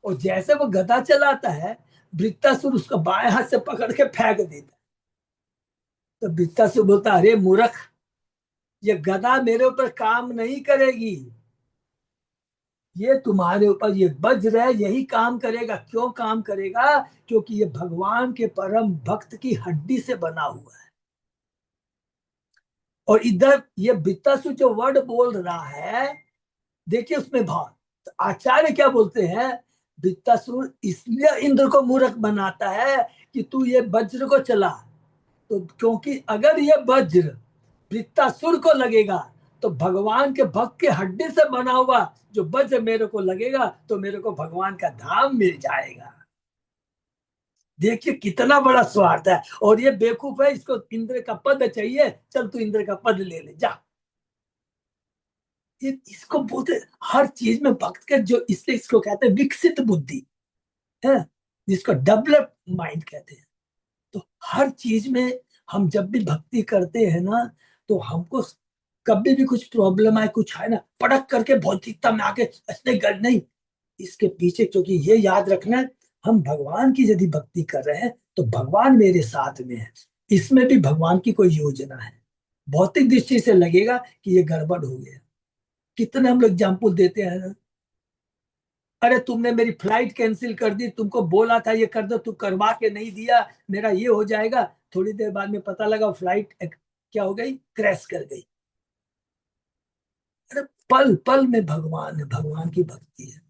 और जैसे वो गदा चलाता है वृत्तासुर उसको बाएं हाथ से पकड़ के फेंक देता है। तो वृत्तासुर बोलता, अरे मूर्ख, ये गदा मेरे ऊपर काम नहीं करेगी, ये तुम्हारे ऊपर ये वज्र है, यही काम करेगा। क्यों काम करेगा? क्योंकि ये भगवान के परम भक्त की हड्डी से बना हुआ है। और इधर ये वृत्तासुर जो वर्ड बोल रहा है, देखिए उसमें भाव। तो आचार्य क्या बोलते हैं, वृत्तासुर इसलिए इंद्र को मूर्ख बनाता है कि तू ये वज्र को चला, तो क्योंकि अगर ये वज्र वृत्तासुर को लगेगा तो भगवान के भक्त के हड्डी से बना हुआ जो वज्र मेरे को लगेगा तो मेरे को भगवान का धाम मिल जाएगा। देखिए कितना बड़ा स्वार्थ है। और ये बेवकूफ है, इसको इंद्र का पद चाहिए, चल तू इंद्र का पद ले ले जा। ये इसको बोलते हर चीज में भक्त के जो, इसलिए इसको कहते हैं विकसित बुद्धि है, जिसको डेवलप माइंड कहते हैं। तो हर चीज में हम जब भी भक्ति करते हैं ना, तो हमको कभी भी कुछ प्रॉब्लम आए, कुछ है ना, पड़क करके भौतिकता में आके ऐसे गड़ नहीं। इसके पीछे, क्योंकि ये याद रखना, हम भगवान की यदि भक्ति कर रहे हैं तो भगवान मेरे साथ में है, इसमें भी भगवान की कोई योजना है। भौतिक दृष्टि से लगेगा कि ये गड़बड़ हो गया, कितने हम लोग एग्जाम्पल देते हैं ना। अरे तुमने मेरी फ्लाइट कैंसिल कर दी, तुमको बोला था ये कर दो, तू करवा के नहीं दिया, मेरा ये हो जाएगा। थोड़ी देर बाद में पता लगा फ्लाइट क्या हो गई, क्रैश कर गई। अरे पल पल में भगवान है, भगवान की भक्ति है।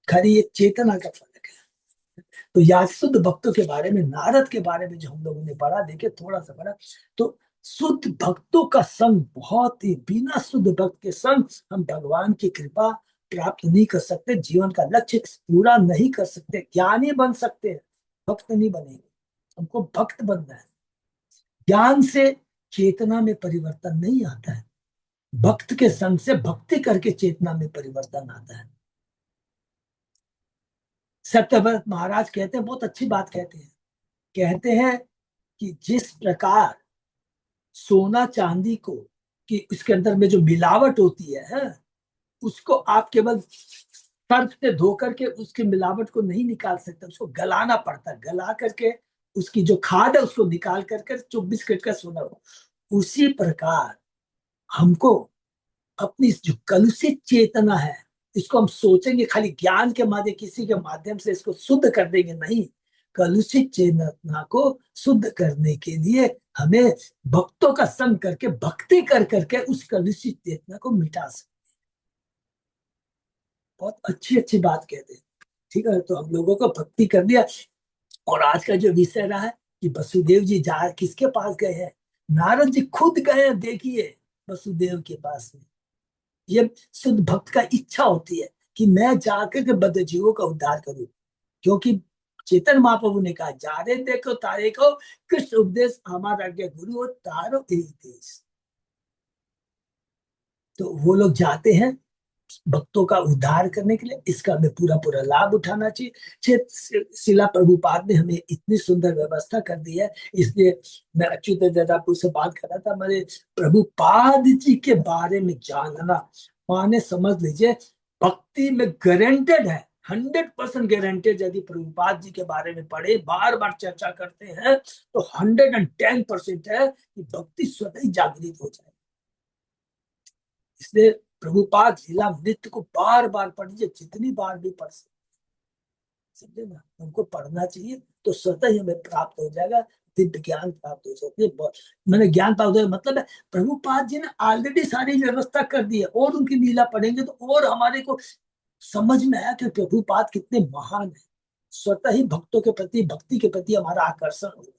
खरी ये चेतना का फर्क है। तो या शुद्ध भक्तों के बारे में, नारद के बारे में जो हम लोगों ने पढ़ा, देखे थोड़ा सा पढ़ा, तो शुद्ध भक्तों का संग बहुत ही, बिना शुद्ध भक्त के संग हम भगवान की कृपा प्राप्त नहीं कर सकते, जीवन का लक्ष्य पूरा नहीं कर सकते। ज्ञानी बन सकते हैं, भक्त नहीं बनेंगे। हमको भक्त बनना है। ज्ञान से चेतना में परिवर्तन नहीं आता है, भक्त के संग से भक्ति करके चेतना में परिवर्तन आता है। सत्यव्रत महाराज कहते हैं, बहुत अच्छी बात कहते हैं। कहते हैं कि जिस प्रकार सोना चांदी को, कि इसके अंदर में जो मिलावट होती है, उसको आप केवल सर्फ से धो करके उसकी मिलावट को नहीं निकाल सकते, उसको गलाना पड़ता है। गला करके उसकी जो खाद है उसको निकाल करके 24 कैरेट का सोना हो। उसी प्रकार हमको अपनी जो कलुषित चेतना है, इसको हम सोचेंगे खाली ज्ञान के माध्यम, किसी के माध्यम से इसको शुद्ध कर देंगे, नहीं। कलुषित चेतना को शुद्ध करने के लिए हमें भक्तों का संग करके, भक्ति कर करके उस कलुषित चेतना को मिटा सकते। बहुत अच्छी अच्छी बात कहते हैं। ठीक है, तो हम लोगों को भक्ति कर दिया। और आज का जो विषय रहा है कि वसुदेव जी जा किसके पास गए हैं, नारद जी खुद गए हैं, देखिए वसुदेव के पास में। ये शुद्ध भक्त का इच्छा होती है कि मैं जाकर के बद्ध जीवों का उद्धार करूं, क्योंकि चेतन महाप्रभु ने कहा, जा रे देखो तारे को, कृष्ण उपदेश हमारा आज्ञा गुरु और तारो यही देश। तो वो लोग जाते हैं भक्तों का उद्धार करने के लिए। इसका हमें पूरा पूरा लाभ उठाना चाहिए। शिला प्रभुपाद ने हमें इतनी सुंदर व्यवस्था कर दी है। इसलिए मैं अच्युत आपको से बात कर रहा था, मेरे प्रभुपाद जी के बारे में जानना माने, समझ लीजिए भक्ति में गारंटेड है, 100% गारंटेड। यदि प्रभुपाद जी के बारे में पढ़े, बार बार चर्चा करते हैं, तो 110% है कि भक्ति स्वतः ही जागृत हो जाए। इसलिए प्रभुपाद लीलामृत को बार बार पढ़िए, जितनी बार भी पढ़ सकते, समझे ना। हमको पढ़ना चाहिए, तो स्वतः ही हमें प्राप्त हो जाएगा, दिव्य ज्ञान प्राप्त हो सकती है। मैंने ज्ञान प्राप्त हो, मतलब है प्रभुपाद जी ने ऑलरेडी सारी व्यवस्था कर दी है, और उनकी लीला पढ़ेंगे तो और हमारे को समझ में आया कि प्रभुपाद कितने महान है। स्वतः ही भक्तों के प्रति, भक्ति के प्रति हमारा आकर्षण होगा।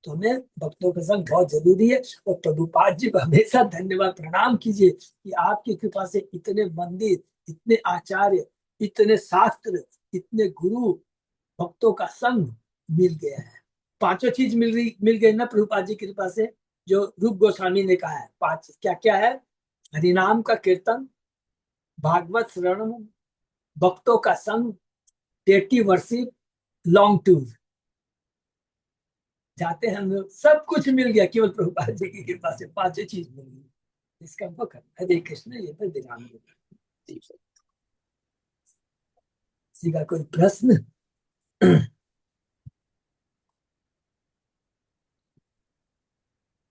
तो हमें भक्तों का संग बहुत जरूरी है। और प्रभुपाद जी को हमेशा धन्यवाद प्रणाम कीजिए कि आपकी कृपा से इतने मंदिर, इतने आचार्य, इतने शास्त्र, इतने गुरु, भक्तों का संग मिल गया है। पांचों चीज मिल गई ना प्रभुपाद जी की कृपा से। जो रूप गोस्वामी ने कहा है, पांच क्या क्या है, हरिनाम का कीर्तन, भागवत श्रवण, भक्तों का संग, डेटी वर्शिप, लॉन्ग टूर। जाते हैं हम लोग, सब कुछ मिल गया केवल प्रभुपाद जी की कृपा से, पांचों चीज मिल गई। इसका हमको करना, हरे कृष्ण, ये पर ध्यान देना। किसी का कोई प्रश्न?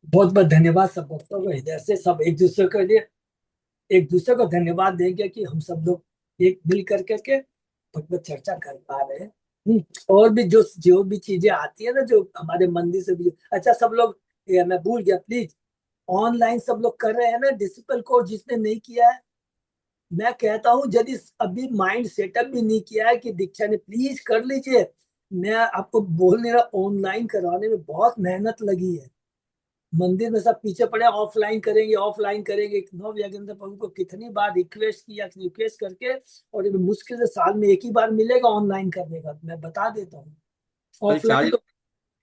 बहुत बहुत धन्यवाद सब भक्तों को हृदय से, सब एक दूसरे के लिए, एक दूसरे को धन्यवाद देंगे कि हम सब लोग एक मिल करके भगवत चर्चा कर पा रहे हैं। और भी जो भी चीजें आती है ना, जो हमारे मंदिर से भी, अच्छा सब लोग, ये मैं भूल गया, प्लीज ऑनलाइन सब लोग कर रहे हैं ना डिसिपल कोर्स, जिसने नहीं किया है, मैं कहता हूँ यदि अभी माइंड सेटअप भी नहीं किया है कि दीक्षा ने, प्लीज कर लीजिए। मैं आपको बोल नहीं रहा, ऑनलाइन करवाने में बहुत मेहनत लगी है। मंदिर में सब पीछे पड़े, ऑफलाइन करेंगे ऑफलाइन करेंगे। नौ यज्ञेंद्र प्रभु को कितनी बार रिक्वेस्ट किया, रिक्वेस्ट करके, और ये मुश्किल से साल में एक ही बार मिलेगा ऑनलाइन करने का, मैं बता देता हूँ। कल ऑफलाइन 4 जन तो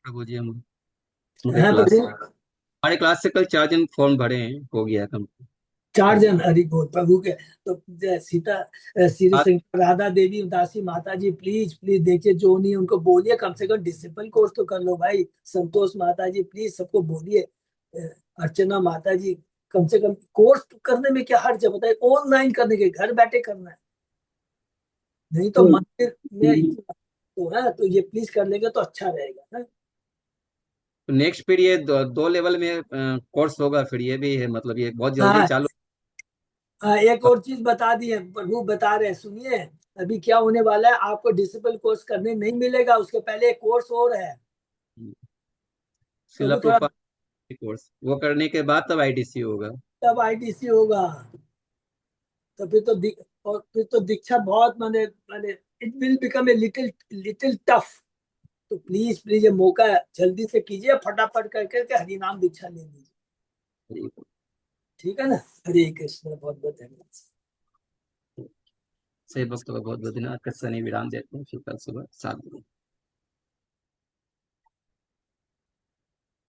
प्रभु जी, हम उनके है क्लास प्रभु। हमारे क्लास से कल 4 जन फॉर्म भरे हैं, हो गया कम। 4 जन, हरि बोल प्रभु के। तो सीता, श्री बात शंकर, राधा देवी, दासी माता जी, प्लीज प्लीज देखिए, जो नहीं उनको बोलिए, कम से कम डिसिपल कोर्स तो कर लो भाई। संतोष माता जी, प्लीज सबको बोलिए। अर्चना माता जी, कम से कम कोर्स करने में क्या हर्ज है बताइए, ऑनलाइन करने के, घर बैठे करना है। नहीं तो मंदिर में तो है, तो ये प्लीज कर लेंगे तो अच्छा रहेगा है? नेक्स्ट फिर ये दो लेवल में कोर्स होगा, फिर ये भी है, मतलब ये बहुत जल्दी हाँ, चालू। एक और चीज बता दी है, प्रभु बता रहे हैं, सुनिए। अभी क्या होने वाला है, आपको डिसिपल कोर्स करने नहीं मिलेगा, उसके पहले एक कोर्स और है। शिला प्रभु थोड़ा, प्रोपा कोर्स वो करने के बाद तब आईडीसी होगा। तब आईटीसी होगा। तो फिर तो और फिर तो दीक्षा बहुत माने माने it will become a little little tough. तो प्लीज प्लीज ये मौका जल्दी से कीजिए, फटाफट कर करके हरि नाम दीक्षा ले लीजिए। ठीक है ना। हरे कृष्ण, बहुत बहुत धन्यवाद। सही भक्तों का बहुत बहुत धन्यवाद। शनि विराम देते हैं, फिर कल सुबह 7 बजे।